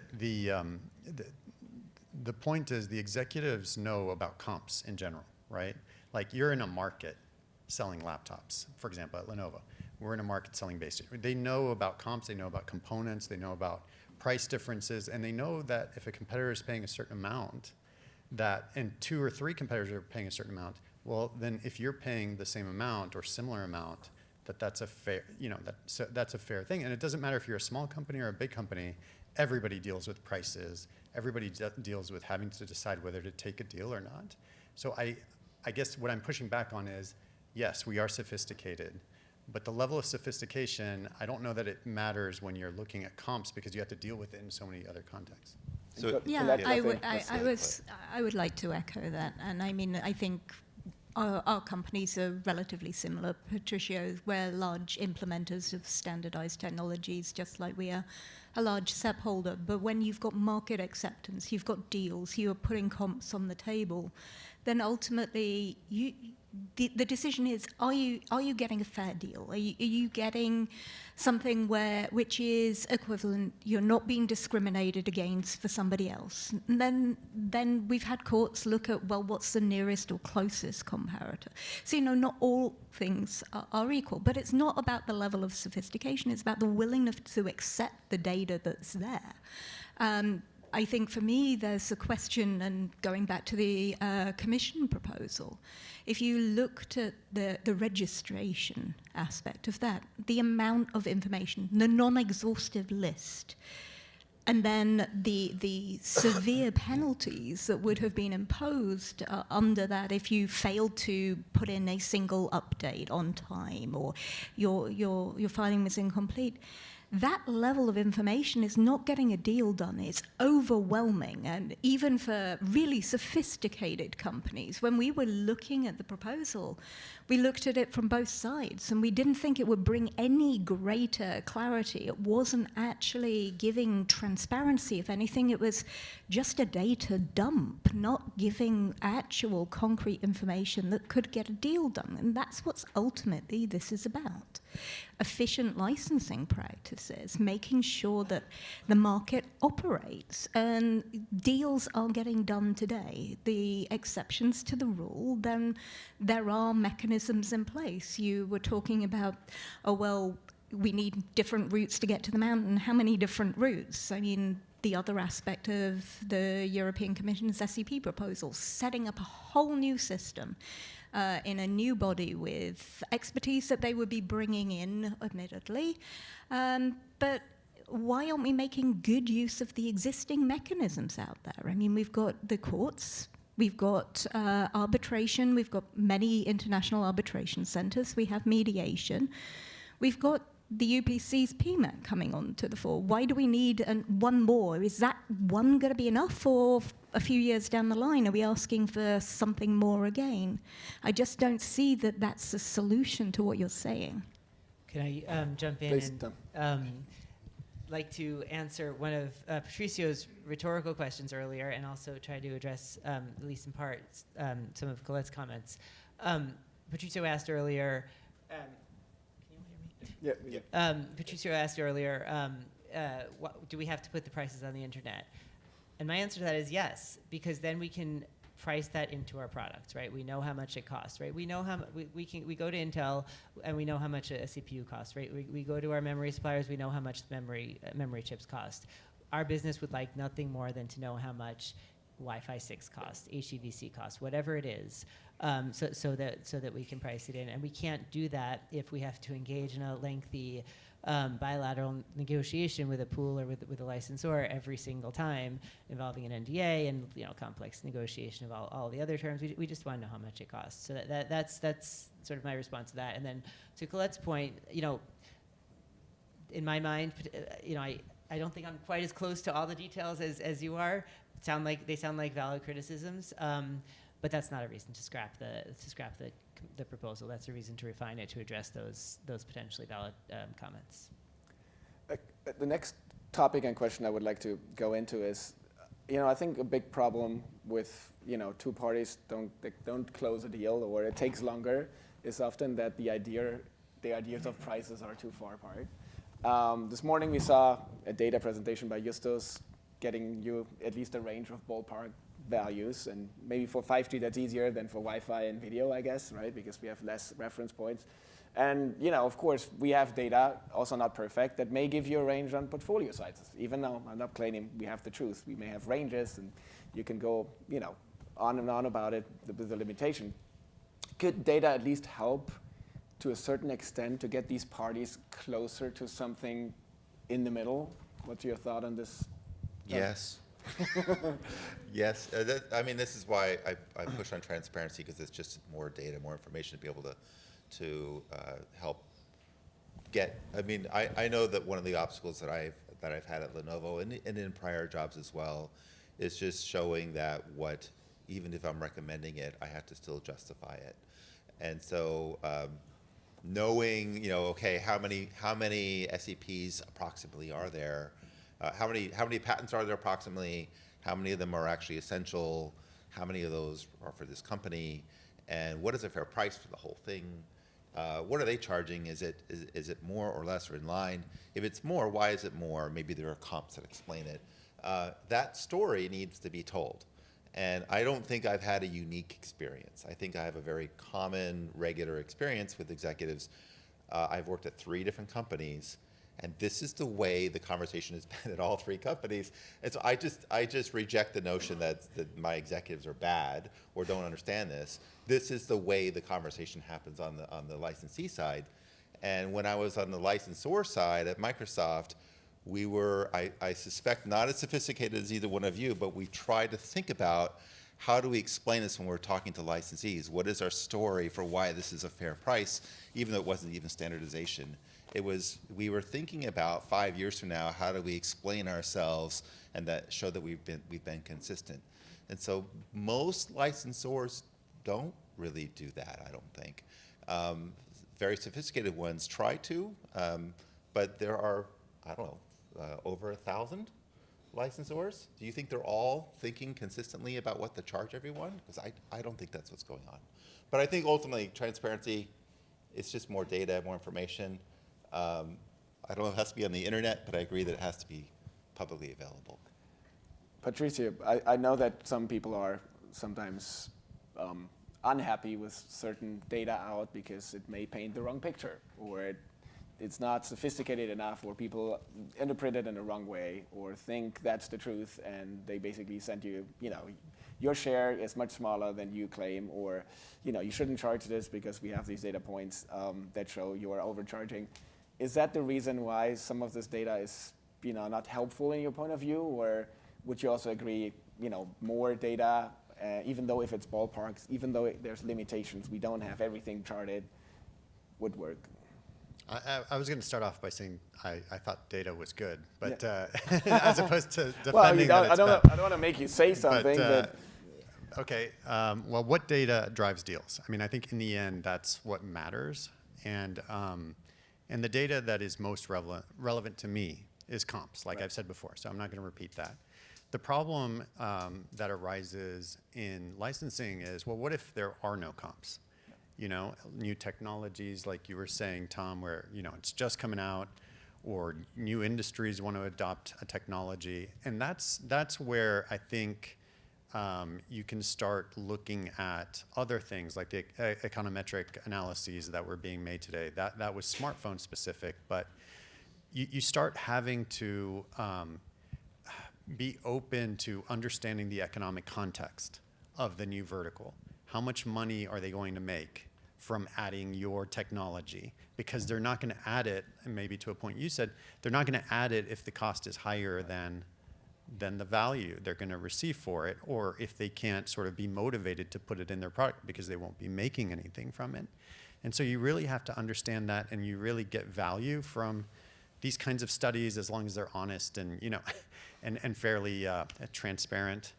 Speaker 4: point is the executives know about comps in general, right? Like you're in a market selling laptops, for example, at Lenovo. We're in a market selling base. They know about comps, they know about components, they know about price differences, and they know that if a competitor is paying a certain amount, and 2 or 3 competitors are paying a certain amount, well, then if you're paying the same amount or similar amount, that's a fair, that's a fair thing. And it doesn't matter if you're a small company or a big company, everybody deals with prices. Everybody deals with having to decide whether to take a deal or not. So I guess what I'm pushing back on is, yes, we are sophisticated, but the level of sophistication, I don't know that it matters when you're looking at comps, because you have to deal with it in so many other contexts.
Speaker 3: So,
Speaker 6: I would like to echo that, and I mean, I think our companies are relatively similar. Patricio, we're large implementers of standardized technologies, just like we are a large SEP holder. But when you've got market acceptance, you've got deals, you are putting comps on the table, then ultimately the decision is, are you getting a fair deal? Are you getting something which is equivalent? You're not being discriminated against for somebody else. And then we've had courts look at, well, what's the nearest or closest comparator? So, not all things are equal, but it's not about the level of sophistication. It's about the willingness to accept the data that's there. I think for me, there's a question, and going back to the Commission proposal, if you looked at the registration aspect of that, the amount of information, the non-exhaustive list, and then the severe penalties that would have been imposed under that if you failed to put in a single update on time or your filing was incomplete. That level of information is not getting a deal done. It's overwhelming. And even for really sophisticated companies, when we were looking at the proposal, we looked at it from both sides, and we didn't think it would bring any greater clarity. It wasn't actually giving transparency. If anything, it was just a data dump, not giving actual concrete information that could get a deal done. And that's what ultimately this is about. Efficient licensing practices, making sure that the market operates, and deals are getting done today. The exceptions to the rule, then there are mechanisms in place. You were talking about, oh, well, we need different routes to get to the mountain. How many different routes? I mean, the other aspect of the European Commission's SEP proposal, setting up a whole new system in a new body with expertise that they would be bringing in, admittedly. But why aren't we making good use of the existing mechanisms out there? I mean, we've got the courts, we've got arbitration, we've got many international arbitration centers, we have mediation, we've got the UPC's PMAC coming on to the fore. Why do we need one more? Is that one going to be enough, or a few years down the line, are we asking for something more again? I just don't see that that's a solution to what you're saying.
Speaker 5: Can I jump in?
Speaker 1: Please,
Speaker 5: and
Speaker 1: Tom.
Speaker 5: like to answer one of Patricio's rhetorical questions earlier, and also try to address, at least in part, some of Colette's comments. Patricio asked earlier,
Speaker 1: Yeah.
Speaker 5: Patricio asked earlier, do we have to put the prices on the internet? And my answer to that is yes, because then we can price that into our products, right? We know how much it costs, right? We know how we go to Intel and we know how much a CPU costs, right? We go to our memory suppliers, we know how much memory chips cost. Our business would like nothing more than to know how much Wi-Fi 6 costs, HEVC costs, whatever it is, so that we can price it in. And we can't do that if we have to engage in a lengthy bilateral negotiation with a pool or with a licensor every single time, involving an NDA and complex negotiation of all the other terms. We just want to know how much it costs. So that's sort of my response to that. And then to Colette's point, in my mind, I don't think I'm quite as close to all the details as you are. They sound like valid criticisms, but that's not a reason to scrap the proposal. That's a reason to refine it to address those potentially valid comments.
Speaker 1: The next topic and question I would like to go into is, I think a big problem with two parties don't close a deal, or it takes longer, is often that the ideas of prices are too far apart. This morning we saw a data presentation by Justus getting you at least a range of ballpark values, and maybe for 5G that's easier than for Wi-Fi and video, I guess, right? Because we have less reference points. And of course, we have data, also not perfect, that may give you a range on portfolio sizes. Even though I'm not claiming we have the truth, we may have ranges, and you can go, on and on about it with the limitation. Could data at least help to a certain extent to get these parties closer to something in the middle? What's your thought on this?
Speaker 3: Yes. Yes. This is why I push on transparency, because it's just more data, more information to be able to help get. I know that one of the obstacles that I've had at Lenovo and in prior jobs as well is just showing that even if I'm recommending it, I have to still justify it. And so knowing, okay, how many SEPs approximately are there? How many patents are there approximately? How many of them are actually essential? how many of those are for this company, and what is a fair price for the whole thing? What are they charging? Is it more or less or in line? If it's more, why is it more? Maybe there are comps that explain it. That story needs to be told. And I don't think I've had a unique experience. I think I have a very common, regular experience with executives. I've worked at 3 different companies, and this is the way the conversation has been at all 3 companies. And so I just reject the notion that my executives are bad or don't understand this. This is the way the conversation happens on the licensee side. And when I was on the licensor side at Microsoft, we were, I suspect, not as sophisticated as either one of you, but we tried to think about how do we explain this when we're talking to licensees? What is our story for why this is a fair price, even though it wasn't even standardization? We were thinking about 5 years from now, how do we explain ourselves and that show that we've been consistent? And so most licensors don't really do that, I don't think. Very sophisticated ones try to, but there are, I don't know, over 1,000 licensors. Do you think they're all thinking consistently about what to charge everyone? Because I don't think that's what's going on. But I think ultimately transparency, it's just more data, more information. I don't know if it has to be on the internet, but I agree that it has to be publicly available.
Speaker 1: Patricia, I know that some people are sometimes unhappy with certain data out because it may paint the wrong picture, or it's not sophisticated enough, or people interpret it in the wrong way, or think that's the truth, and they basically send you, your share is much smaller than you claim, or, you shouldn't charge this because we have these data points that show you are overcharging. Is that the reason why some of this data is, not helpful in your point of view, or would you also agree, more data, even though if it's ballparks, even though there's limitations, we don't have everything charted, would work?
Speaker 4: I was going to start off by saying I thought data was good, but as opposed to defending
Speaker 1: well,
Speaker 4: that it's bad.
Speaker 1: I don't want to make you say something. But
Speaker 4: okay, well, what data drives deals? I mean, I think in the end, that's what matters. And the data that is most relevant to me is comps, like I've said before, so I'm not going to repeat that. The problem that arises in licensing is, well, what if there are no comps? New technologies, like you were saying, Tom, where, it's just coming out, or new industries want to adopt a technology. And that's where I think you can start looking at other things, like the econometric analyses that were being made today. That was smartphone specific, but you start having to be open to understanding the economic context of the new vertical. How much money are they going to make from adding your technology? Because they're not going to add it, and maybe to a point you said, they're not going to add it if the cost is higher than the value they're going to receive for it, or if they can't sort of be motivated to put it in their product because they won't be making anything from it. And so you really have to understand that, and you really get value from these kinds of studies as long as they're honest and, and fairly transparent.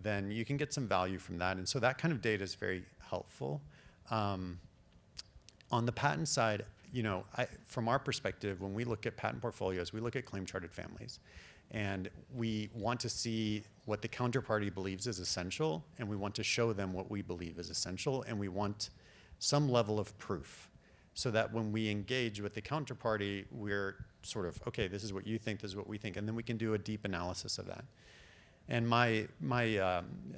Speaker 4: Then you can get some value from that. And so that kind of data is very helpful. On the patent side, from our perspective, when we look at patent portfolios, we look at claim charted families. And we want to see what the counterparty believes is essential, and we want to show them what we believe is essential, and we want some level of proof, so that when we engage with the counterparty, we're sort of, okay, this is what you think, this is what we think, and then we can do a deep analysis of that. And my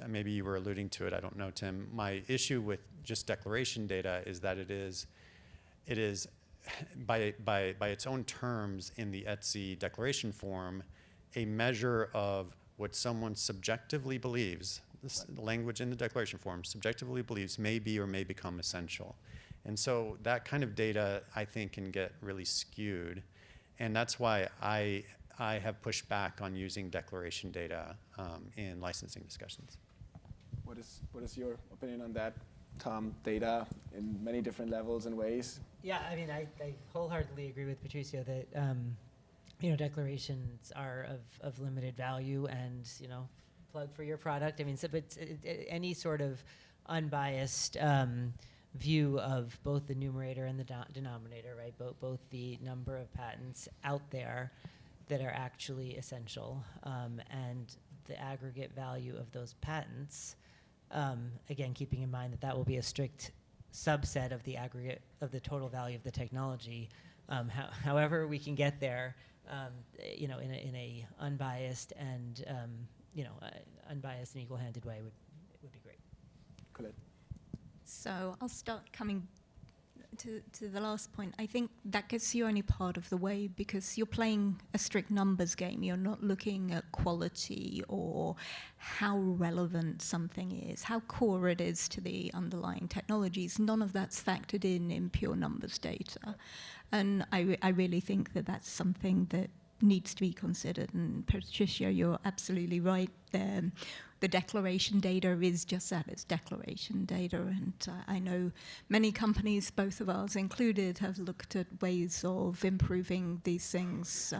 Speaker 4: maybe you were alluding to it, I don't know, Tim, my issue with just declaration data is that it is by its own terms in the ETSI declaration form, a measure of what someone subjectively believes, this language in the declaration form, subjectively believes may be or may become essential. And so that kind of data, I think, can get really skewed. And that's why I have pushed back on using declaration data in licensing discussions.
Speaker 1: what is your opinion on that, Tom? Data in many different levels and ways?
Speaker 5: Yeah, I mean, I wholeheartedly agree with Patricio that declarations are of limited value, and plug for your product. I mean, so, but any sort of unbiased view of both the numerator and the denominator, right? Both the number of patents out there that are actually essential and the aggregate value of those patents Again, keeping in mind that that will be a strict subset of the aggregate of the total value of the technology. However we can get there, you know, in a unbiased and you know, unbiased and equal-handed way would be great.
Speaker 1: Collette.
Speaker 6: So I'll start coming to the last point. I think that gets you only part of the way, because you're playing a strict numbers game. You're not looking at quality or how relevant something is, how core it is to the underlying technologies. None of that's factored in pure numbers data. And I really think that that's something that needs to be considered. And Patricia, you're absolutely right there. The declaration data is just that, it's declaration data. And I know many companies, both of ours included, have looked at ways of improving these things,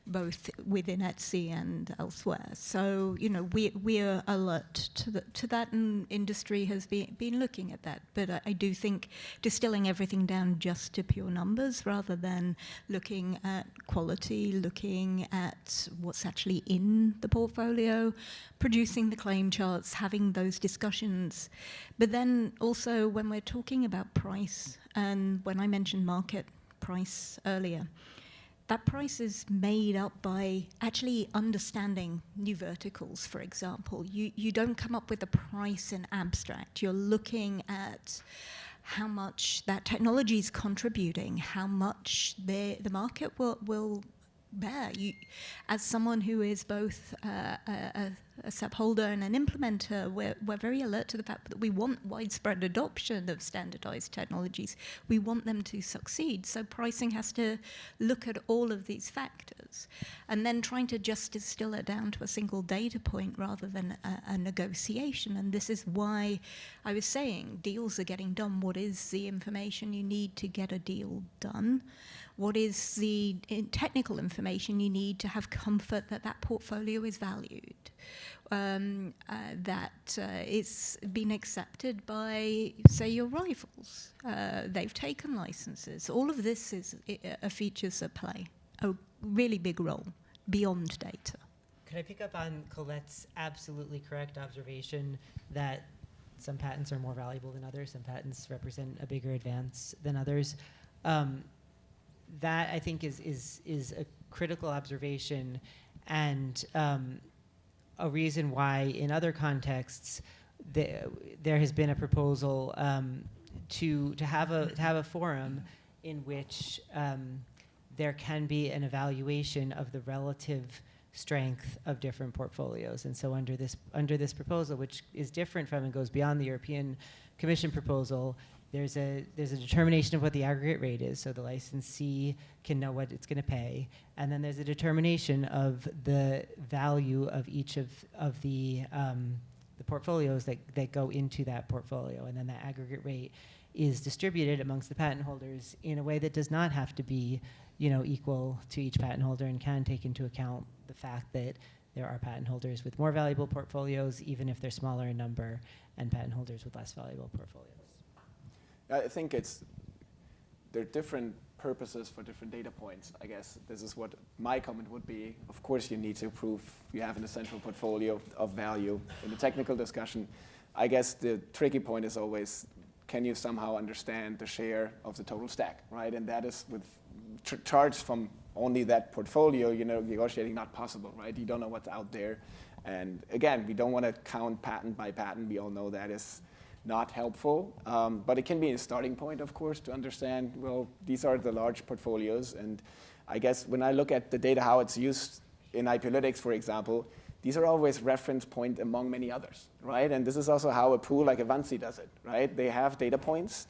Speaker 6: both within Etsy and elsewhere. So, you know, we're alert to that, and industry has been looking at that. But I do think distilling everything down just to pure numbers, rather than looking at quality, looking at what's actually in the portfolio, producing the claim charts, having those discussions. But then also when we're talking about price, and when I mentioned market price earlier, that price is made up by actually understanding new verticals, for example. You don't come up with a price in abstract. You're looking at how much that technology is contributing, how much the market will bear. As someone who is both a SEP holder and an implementer, we're very alert to the fact that we want widespread adoption of standardized technologies. We want them to succeed. So pricing has to look at all of these factors, and then trying to just distill it down to a single data point rather than a negotiation. And this is why I was saying deals are getting done. What is the information you need to get a deal done? What is the technical information you need to have comfort that that portfolio is valued, that it's been accepted by, say, your rivals? They've taken licenses. All of this is features at play, a really big role beyond data.
Speaker 5: Could I pick up on Colette's absolutely correct observation that some patents are more valuable than others, some patents represent a bigger advance than others? That, I think, is a critical observation, and a reason why in other contexts there has been a proposal to have a forum in which there can be an evaluation of the relative strength of different portfolios. And so under this proposal, which is different from and goes beyond the European Commission proposal, there's a determination of what the aggregate rate is, so the licensee can know what it's going to pay, and then there's a determination of the value of each of the portfolios that go into that portfolio, and then that aggregate rate is distributed amongst the patent holders in a way that does not have to be, you know, equal to each patent holder, and can take into account the fact that there are patent holders with more valuable portfolios, even if they're smaller in number, and patent holders with less valuable portfolios.
Speaker 1: I think there are different purposes for different data points. I guess this is what my comment would be. Of course, you need to prove you have an essential portfolio of value. In the technical discussion, I guess the tricky point is always, can you somehow understand the share of the total stack, right? And that is with charts from only that portfolio, you know, negotiating not possible, right? You don't know what's out there. And again, we don't want to count patent by patent. We all know that is not helpful, but it can be a starting point, of course, to understand, well, these are the large portfolios. And I guess when I look at the data, how it's used in IP Analytics, for example, these are always reference point among many others, right? And this is also how a pool like Avanci does it, right? They have data points,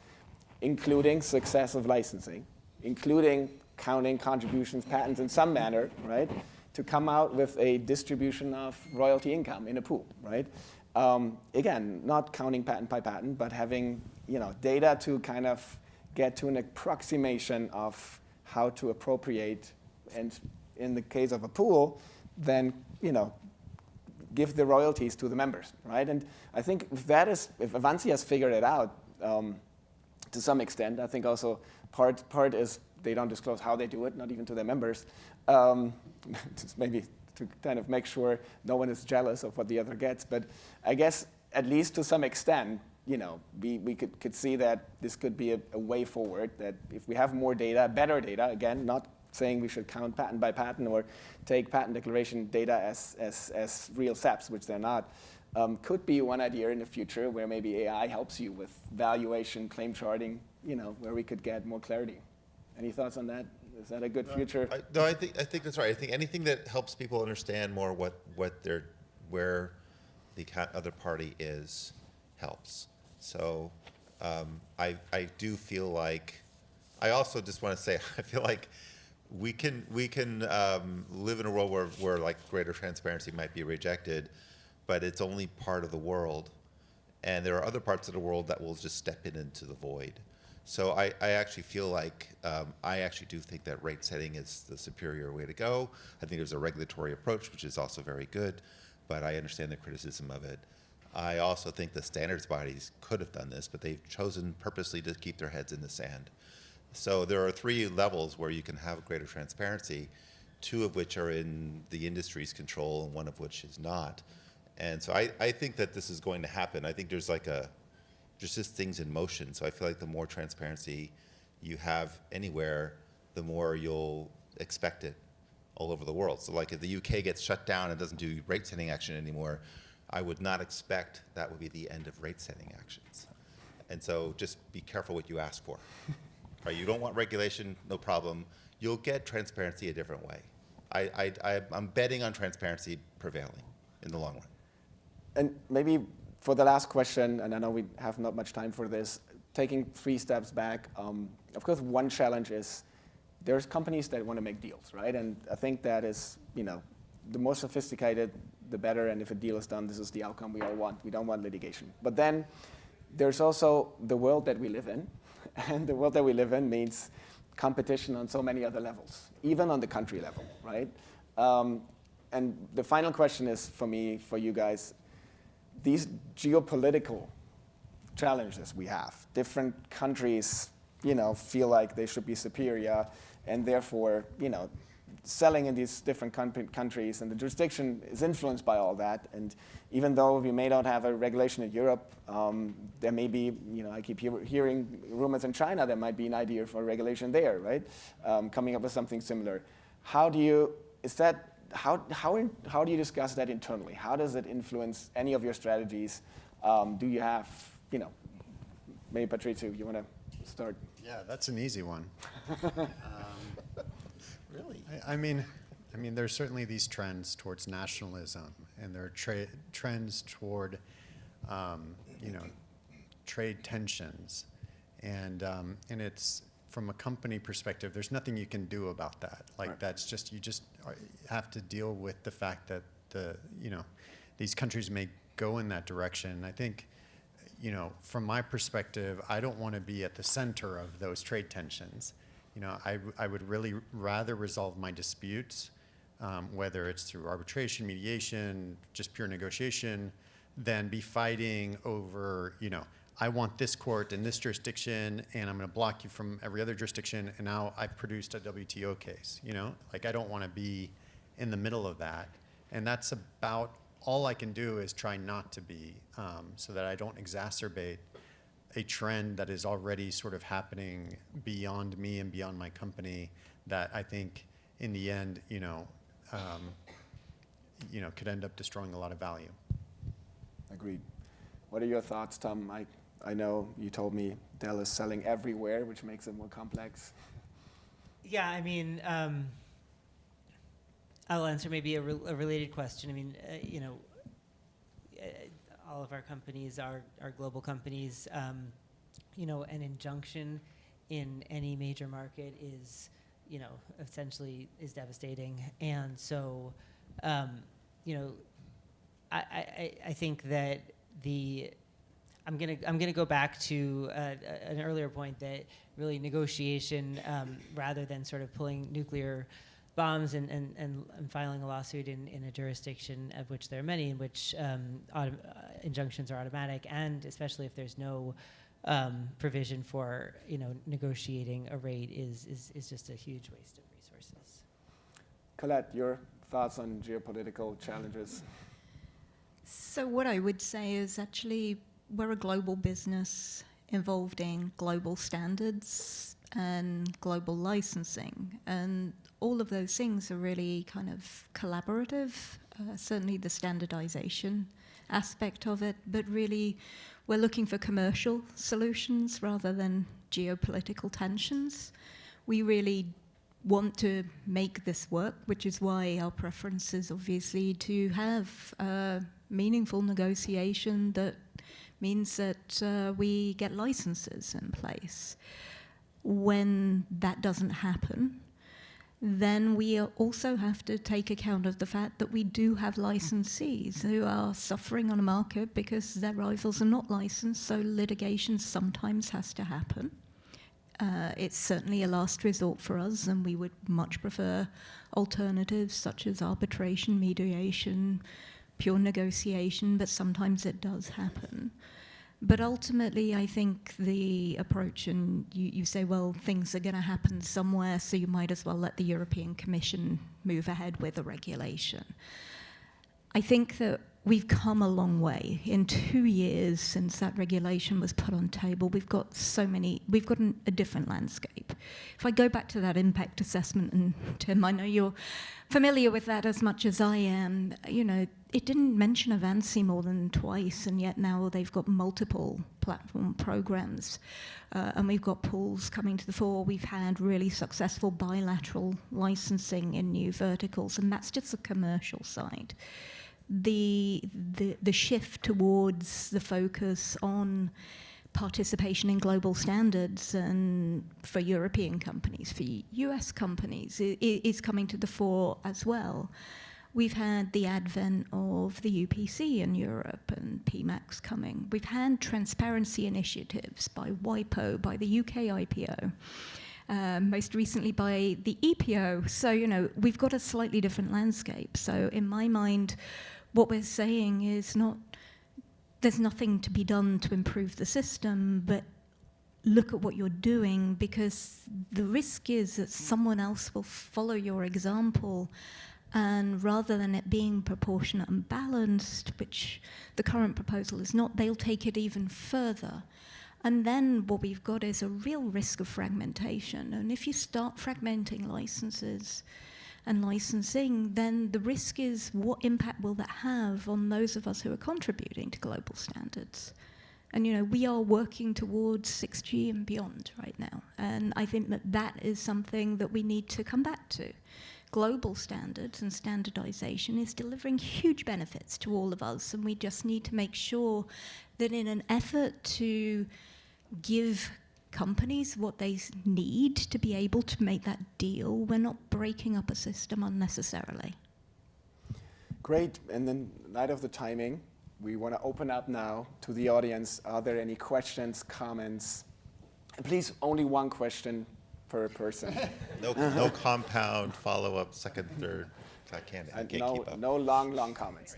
Speaker 1: including success of licensing, including counting contributions, patents in some manner, right? To come out with a distribution of royalty income in a pool, right? Again, not counting patent by patent, but having, you know, data to kind of get to an approximation of how to appropriate, and in the case of a pool, then, you know, give the royalties to the members, right? And I think if Avanci has figured it out to some extent, I think also part is they don't disclose how they do it, not even to their members, just maybe to kind of make sure no one is jealous of what the other gets. But I guess at least to some extent, we could see that this could be a way forward, that if we have more data, better data, again, not saying we should count patent by patent or take patent declaration data as real SEPs, which they're not, could be one idea in the future where maybe AI helps you with valuation, claim charting, where we could get more clarity. Any thoughts on that? Is that a good future?
Speaker 3: I think that's right. I think anything that helps people understand more where the other party is helps. So I do feel like, I also just want to say, I feel like we can live in a world where like greater transparency might be rejected, but it's only part of the world, and there are other parts of the world that will just step into the void. So I actually feel like, I actually do think that rate setting is the superior way to go. I think there's a regulatory approach, which is also very good, but I understand the criticism of it. I also think the standards bodies could have done this, but they've chosen purposely to keep their heads in the sand. So there are 3 levels where you can have greater transparency, 2 of which are in the industry's control and 1 of which is not. And so I think that this is going to happen. I think there's just things in motion. So I feel like the more transparency you have anywhere, the more you'll expect it all over the world. So like if the UK gets shut down and doesn't do rate setting action anymore, I would not expect that would be the end of rate setting actions. And so just be careful what you ask for. Right, you don't want regulation, no problem. You'll get transparency a different way. I'm betting on transparency prevailing in the long run.
Speaker 1: And maybe for the last question, and I know we have not much time for this, taking 3 steps back, of course, one challenge is there's companies that want to make deals, right? And I think that is, the more sophisticated, the better, and if a deal is done, this is the outcome we all want. We don't want litigation. But then there's also the world that we live in, and the world that we live in means competition on so many other levels, even on the country level, right? And the final question is, for me, for you guys, these geopolitical challenges we have, different countries, feel like they should be superior, and therefore, selling in these different countries, and the jurisdiction is influenced by all that. And even though we may not have a regulation in Europe, there may be, I keep hearing rumors in China, there might be an idea for a regulation there, right? Coming up with something similar. How do you discuss that internally? How does it influence any of your strategies? Do you have, maybe Patrizio, you want to start?
Speaker 4: Yeah, that's an easy one.
Speaker 3: Really?
Speaker 4: I mean, there's certainly these trends towards nationalism, and there are trends toward, trade tensions, and it's from a company perspective. There's nothing you can do about that. Like right. That's just you have to deal with the fact that these countries may go in that direction. I think, from my perspective, I don't want to be at the center of those trade tensions. I would really rather resolve my disputes, whether it's through arbitration, mediation, just pure negotiation, than be fighting over, I want this court in this jurisdiction, and I'm going to block you from every other jurisdiction, and now I've produced a WTO case, I don't want to be in the middle of that. And that's about all I can do is try not to be, so that I don't exacerbate a trend that is already sort of happening beyond me and beyond my company that I think in the end, could end up destroying a lot of value.
Speaker 1: Agreed. What are your thoughts, Tom? I know you told me Dell is selling everywhere, which makes it more complex.
Speaker 5: Yeah, I mean, I'll answer maybe a related question. I mean, all of our companies are global companies. An injunction in any major market is, essentially is devastating. And so, I think that I'm gonna go back to an earlier point that really negotiation, rather than sort of pulling nuclear bombs and filing a lawsuit in a jurisdiction of which there are many, in which injunctions are automatic, and especially if there's no provision for negotiating a rate is just a huge waste of resources.
Speaker 1: Collette, your thoughts on geopolitical challenges?
Speaker 6: So what I would say is actually we're a global business involved in global standards and global licensing. And all of those things are really kind of collaborative, certainly the standardization aspect of it, but really we're looking for commercial solutions rather than geopolitical tensions. We really want to make this work, which is why our preference is obviously to have a meaningful negotiation that means that we get licenses in place. When that doesn't happen, then we also have to take account of the fact that we do have licensees who are suffering on a market because their rivals are not licensed, so litigation sometimes has to happen. It's certainly a last resort for us, and we would much prefer alternatives such as arbitration, mediation, pure negotiation, but sometimes it does happen. But ultimately, I think the approach, and you say, well, things are going to happen somewhere, so you might as well let the European Commission move ahead with a regulation. I think that we've come a long way. In 2 years since that regulation was put on table, we've got a different landscape. If I go back to that impact assessment, and Tim, I know you're familiar with that as much as I am, it didn't mention Avanci more than twice, and yet now they've got multiple platform programs, and we've got pools coming to the fore. We've had really successful bilateral licensing in new verticals, and that's just the commercial side. The shift towards the focus on participation in global standards and for European companies, for US companies, is coming to the fore as well. We've had the advent of the UPC in Europe and PMAX coming. We've had transparency initiatives by WIPO, by the UK IPO, most recently by the EPO. So, we've got a slightly different landscape. So in my mind, what we're saying is there's nothing to be done to improve the system, but look at what you're doing, because the risk is that someone else will follow your example, and rather than it being proportionate and balanced, which the current proposal is not, they'll take it even further. And then what we've got is a real risk of fragmentation. And if you start fragmenting licenses and licensing, then the risk is, what impact will that have on those of us who are contributing to global standards? And we are working towards 6G and beyond right now. And I think that is something that we need to come back to. Global standards and standardization is delivering huge benefits to all of us, and we just need to make sure that in an effort to give companies what they need to be able to make that deal, we're not breaking up a system unnecessarily.
Speaker 1: Great. And in light of the timing, we want to open up now to the audience. Are there any questions, comments? And please, only one question per person.
Speaker 3: No compound, follow-up, second, third. I can't keep up.
Speaker 1: No long comments.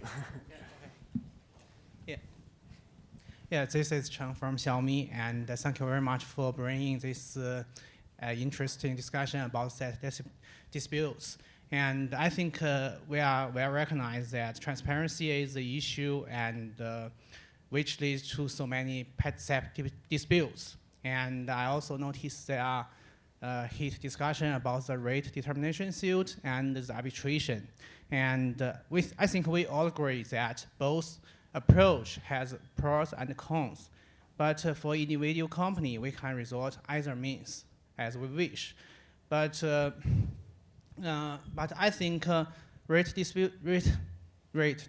Speaker 7: Yeah, this is Cheng from Xiaomi, and thank you very much for bringing this interesting discussion about disputes. And I think we recognize that transparency is the issue, and which leads to so many SEP disputes. And I also noticed there are heat discussion about the rate determination suit and the arbitration. And I think we all agree that both approach has pros and cons, but for individual company, we can resort either means as we wish. But I think rate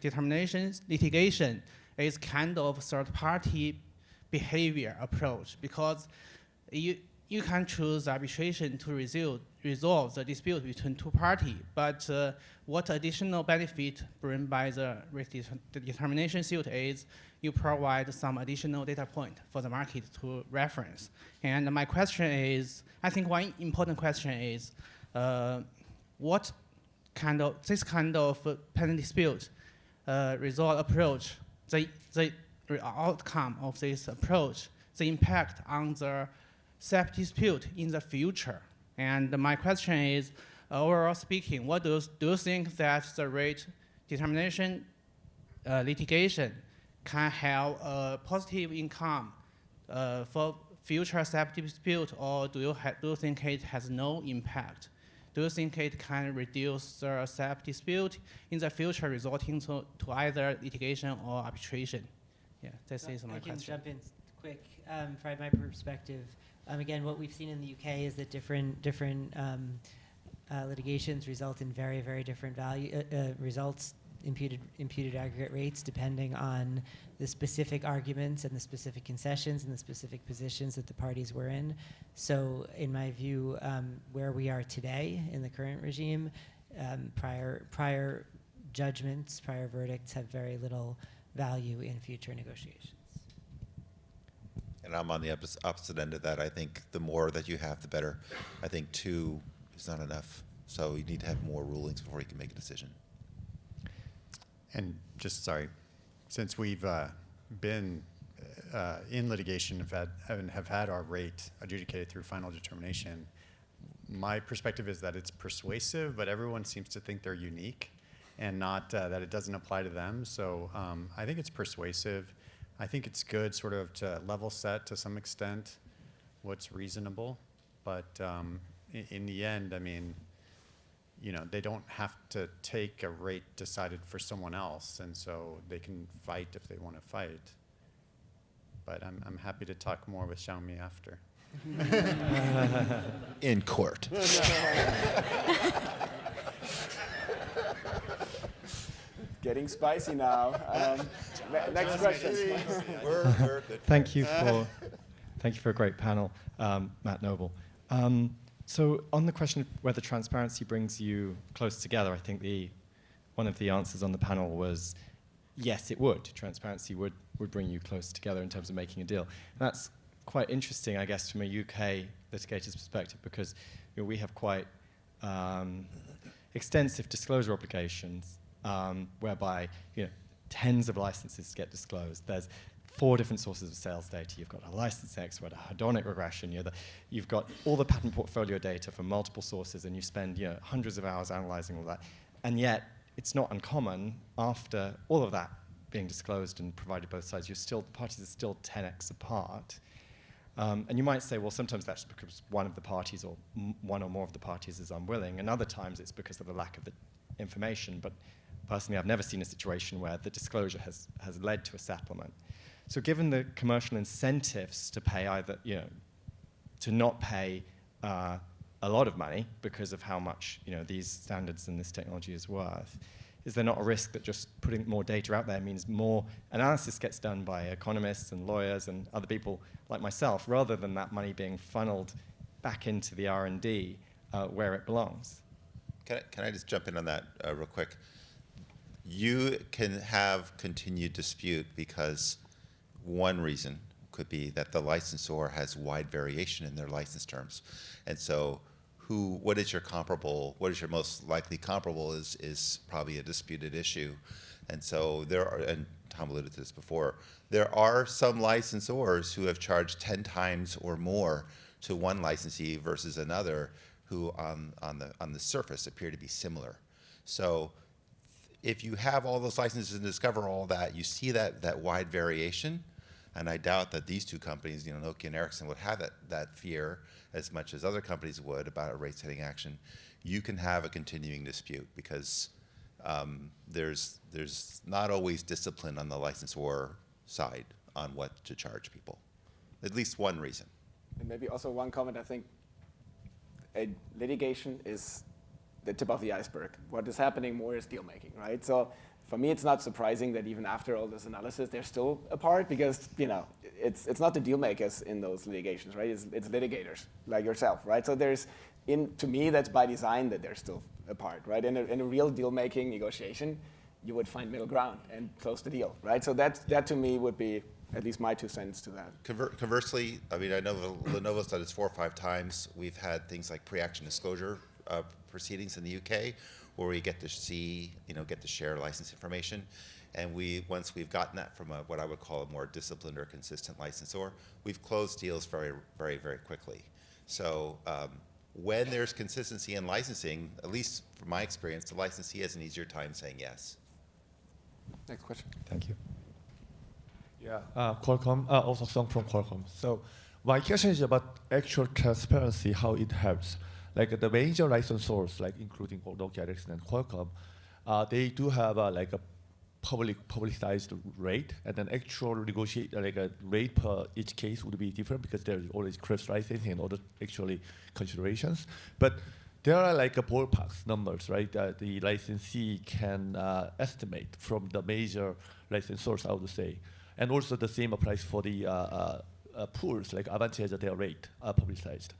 Speaker 7: determination litigation is kind of third-party behavior approach, because you can choose arbitration to resolve the dispute between two parties, but what additional benefit brought by the determination suit is you provide some additional data point for the market to reference. And my question is, I think one important question is, what kind of patent dispute result approach, the outcome of this approach, the impact on the SEP dispute in the future? And my question is, overall speaking, what do you think that the rate determination litigation can have a positive income for future SEP dispute, or do you think it has no impact? Do you think it can reduce the SEP dispute in the future, resulting to either litigation or arbitration? Yeah, this is my question.
Speaker 5: I can jump in quick from my perspective. Again, what we've seen in the UK is that different litigations result in very, very different results, imputed aggregate rates, depending on the specific arguments and the specific concessions and the specific positions that the parties were in. So in my view, where we are today in the current regime, prior judgments, prior verdicts have very little value in future negotiations.
Speaker 3: And I'm on the opposite end of that. I think the more that you have, the better. I think 2 is not enough. So you need to have more rulings before you can make a decision.
Speaker 4: And just, sorry, since we've been in litigation and have had our rate adjudicated through final determination, my perspective is that it's persuasive, but everyone seems to think they're unique and not that it doesn't apply to them. So I think it's persuasive. I think it's good sort of to level set to some extent what's reasonable. But in the end, I mean, you know, they don't have to take a rate decided for someone else, and so they can fight if they want to fight. But I'm happy to talk more with Xiaomi after.
Speaker 3: In court.
Speaker 1: Getting spicy now. Next question.
Speaker 3: We're good.
Speaker 8: Thank you for a great panel, Matt Noble. So on the question of whether transparency brings you close together, I think one of the answers on the panel was yes, it would. Transparency would bring you close together in terms of making a deal. And that's quite interesting, I guess, from a UK litigator's perspective, because we have quite extensive disclosure obligations, whereby tens of licenses get disclosed. There's 4 different sources of sales data. You've got a license expert, a hedonic regression. You've got all the patent portfolio data from multiple sources, and you spend hundreds of hours analyzing all that. And yet, it's not uncommon after all of that being disclosed and provided both sides, the parties are still 10x apart. And you might say, well, sometimes that's because one of the parties or one or more of the parties is unwilling, and other times it's because of the lack of the information. But personally, I've never seen a situation where the disclosure has led to a settlement. So given the commercial incentives to pay either, to not pay a lot of money because of how much these standards and this technology is worth, is there not a risk that just putting more data out there means more analysis gets done by economists and lawyers and other people like myself, rather than that money being funneled back into the R&D where it belongs?
Speaker 3: Can I just jump in on that real quick? You can have continued dispute because one reason could be that the licensor has wide variation in their license terms. And so what is your comparable, what is your most likely comparable is probably a disputed issue. And so and Tom alluded to this before, there are some licensors who have charged 10 times or more to one licensee versus another who on the surface appear to be similar. So if you have all those licenses and discover all that, you see that wide variation. And I doubt that these 2 companies, Nokia and Ericsson, would have that fear as much as other companies would about a rate-setting action. You can have a continuing dispute because there's not always discipline on the licensor side on what to charge people. At least one reason.
Speaker 1: And maybe also one comment. I think a litigation is the tip of the iceberg. What is happening more is deal making, right? So for me, it's not surprising that even after all this analysis, they're still apart because it's not the deal makers in those litigations, right? It's litigators like yourself, right? So to me, that's by design that they're still apart, right? In a real deal making negotiation, you would find middle ground and close the deal, right? So that to me would be at least my 2 cents to that.
Speaker 3: Conversely, I mean, I know Lenovo's done this 4 or 5 times. We've had things like pre-action disclosure proceedings in the UK, where we get to see, get to share license information. And once we've gotten that from what I would call a more disciplined or consistent licensor, we've closed deals very, very, very quickly. So when there's consistency in licensing, at least from my experience, the licensee has an easier time saying yes.
Speaker 1: Next question.
Speaker 8: Thank you.
Speaker 9: Yeah, Qualcomm, also Song from Qualcomm. So my question is about actual transparency, how it helps. Like the major licensors, like including Nokia, Ericsson, and Qualcomm, they do have like a publicized rate, and then actual negotiate like a rate per each case would be different because there is always cross licensing and other actually considerations. But there are like a ballpark numbers, right? That the licensee can estimate from the major licensors, I would say. And also the same applies for the pools, like Avanti has their rate publicized.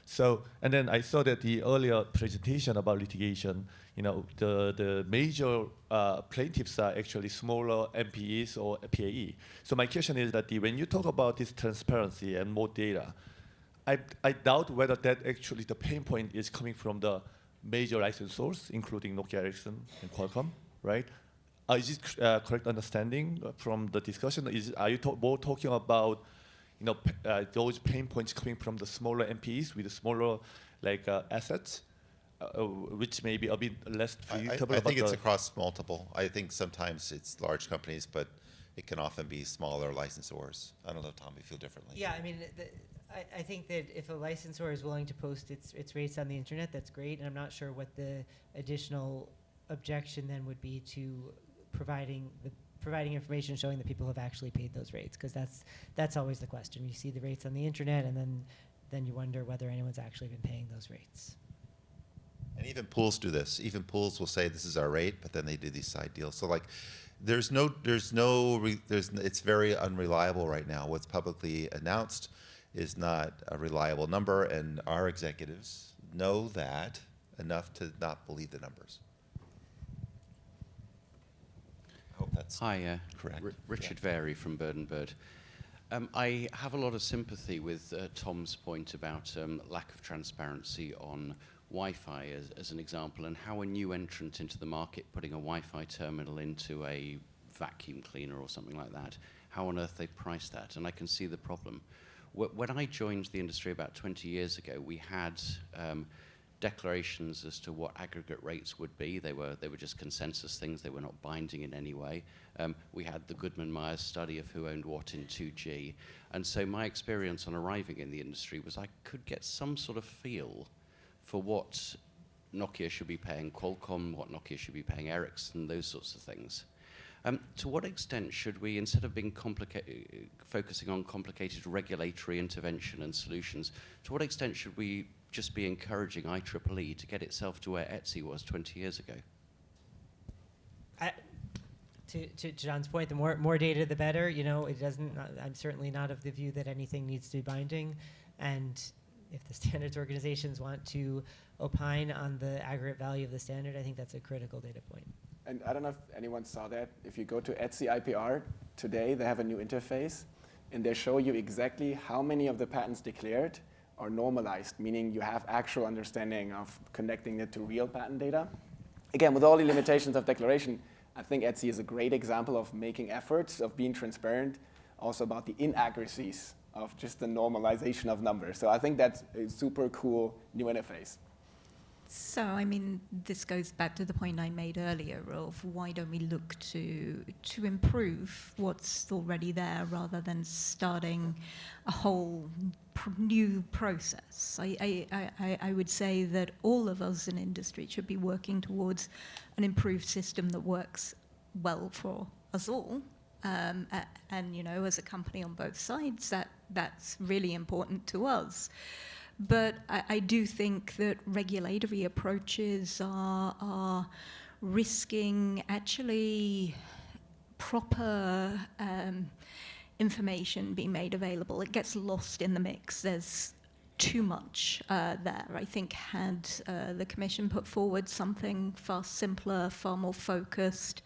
Speaker 9: So, and then I saw that the earlier presentation about litigation, you know, the major plaintiffs are actually smaller MPEs or PAE. So my question is that when you talk about this transparency and more data, I doubt whether that actually the pain point is coming from the major licensors, including Nokia, Ericsson, and Qualcomm, right? Is it correct understanding from the discussion? Are you more talking about, you know, those pain points coming from the smaller MPs with the smaller like assets, which may be a bit less predictable?
Speaker 3: I think it's across multiple. I think sometimes it's large companies, but it can often be smaller licensors. I don't know, Tom, you feel differently.
Speaker 5: Yeah, I mean, I think that if a licensor is willing to post its rates on the internet, that's great. And I'm not sure what the additional objection then would be to providing information showing that people have actually paid those rates, because that's always the question. You see the rates on the internet, and then you wonder whether anyone's actually been paying those rates.
Speaker 3: And even pools do this. Even pools will say this is our rate, but then they do these side deals. So like, it's very unreliable right now. What's publicly announced is not a reliable number, and our executives know that enough to not believe the numbers. I hope that's correct.
Speaker 10: Richard Very from Bird and Bird. I have a lot of sympathy with Tom's point about lack of transparency on Wi-Fi as an example, and how a new entrant into the market putting a Wi-Fi terminal into a vacuum cleaner or something like that, how on earth they price that, and I can see the problem. When I joined the industry about 20 years ago, we had declarations as to what aggregate rates would be. They were just consensus things. They were not binding in any way. We had the Goodman-Myers study of who owned what in 2G. And so my experience on arriving in the industry was I could get some sort of feel for what Nokia should be paying Qualcomm, what Nokia should be paying Ericsson, those sorts of things. To what extent should we, instead of being focusing on complicated regulatory intervention and solutions, to what extent should we just be encouraging IEEE to get itself to where Etsy was 20 years ago?
Speaker 5: To John's point, the more data, the better. You know, it doesn't. I'm certainly not of the view that anything needs to be binding, and if the standards organizations want to opine on the aggregate value of the standard, I think that's a critical data point.
Speaker 1: And I don't know if anyone saw that. If you go to Etsy IPR today, they have a new interface, and they show you exactly how many of the patents declared are normalized, meaning you have actual understanding of connecting it to real patent data. Again, with all the limitations of declaration, I think Etsy is a great example of making efforts, of being transparent, also about the inaccuracies of just the normalization of numbers. So I think that's a super cool new interface.
Speaker 6: So, I mean, this goes back to the point I made earlier of why don't we look to improve what's already there rather than starting a whole new process. I would say that all of us in industry should be working towards an improved system that works well for us all. And, you know, as a company on both sides, that's really important to us. But I do think that regulatory approaches are risking actually proper information being made available. It gets lost in the mix. There's too much there. I think had the Commission put forward something far simpler, far more focused,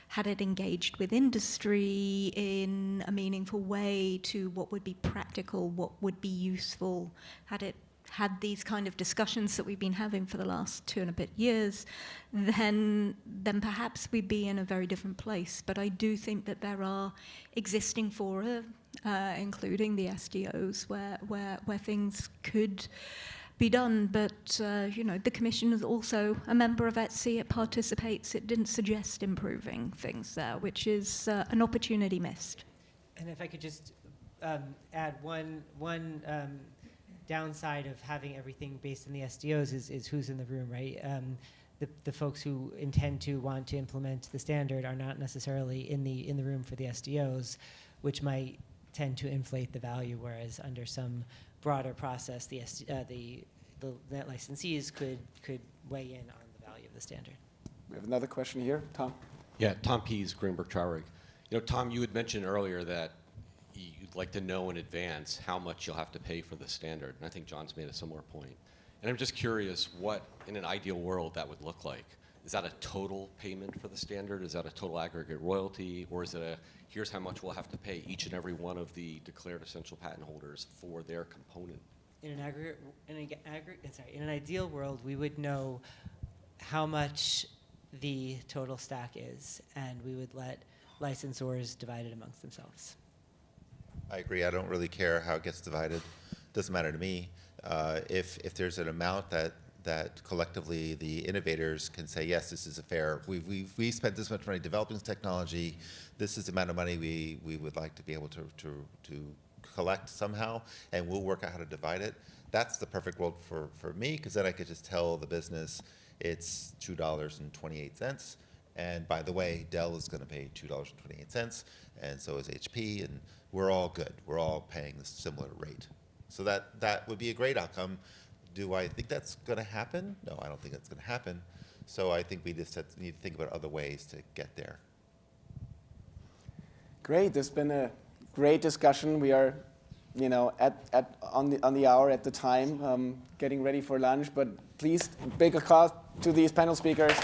Speaker 6: had it engaged with industry in a meaningful way to what would be practical, what would be useful, had it had these kind of discussions that we've been having for the last 2 and a bit years, then perhaps we'd be in a very different place. But I do think that there are existing fora, including the SDOs, where things could be done, but the Commission is also a member of ETSI. It participates. It didn't suggest improving things there, which is an opportunity missed.
Speaker 5: And if I could just add one downside of having everything based in the SDOs is who's in the room, right? The folks who intend to want to implement the standard are not necessarily in the room for the SDOs, which might tend to inflate the value, whereas under some broader process, the net licensees could weigh in on the value of the standard.
Speaker 1: We have another question here, Tom.
Speaker 11: Yeah, Tom Pease, Greenberg Traurig. Tom, you had mentioned earlier that you'd like to know in advance how much you'll have to pay for the standard, and I think John's made a similar point. And I'm just curious what, in an ideal world, that would look like. Is that a total payment for the standard? Is that a total aggregate royalty? Or is it a, here's how much we'll have to pay each and every one of the declared essential patent holders for their component?
Speaker 5: In an ideal world, we would know how much the total stack is, and we would let licensors divide it amongst themselves.
Speaker 3: I agree. I don't really care how it gets divided. Doesn't matter to me. If there's an amount that collectively the innovators can say, yes, this is a fair, we spent this much money developing this technology, this is the amount of money we would like to be able to collect somehow, and we'll work out how to divide it. That's the perfect world for me, because then I could just tell the business it's $2.28, and by the way, Dell is going to pay $2.28, and so is HP, and we're all good. We're all paying this similar rate. So that would be a great outcome. Do I think that's going to happen? No, I don't think that's going to happen. So I think we just need to think about other ways to get there.
Speaker 1: Great. There's been a great discussion. We are, on the hour at the time, getting ready for lunch. But please, big applause to these panel speakers.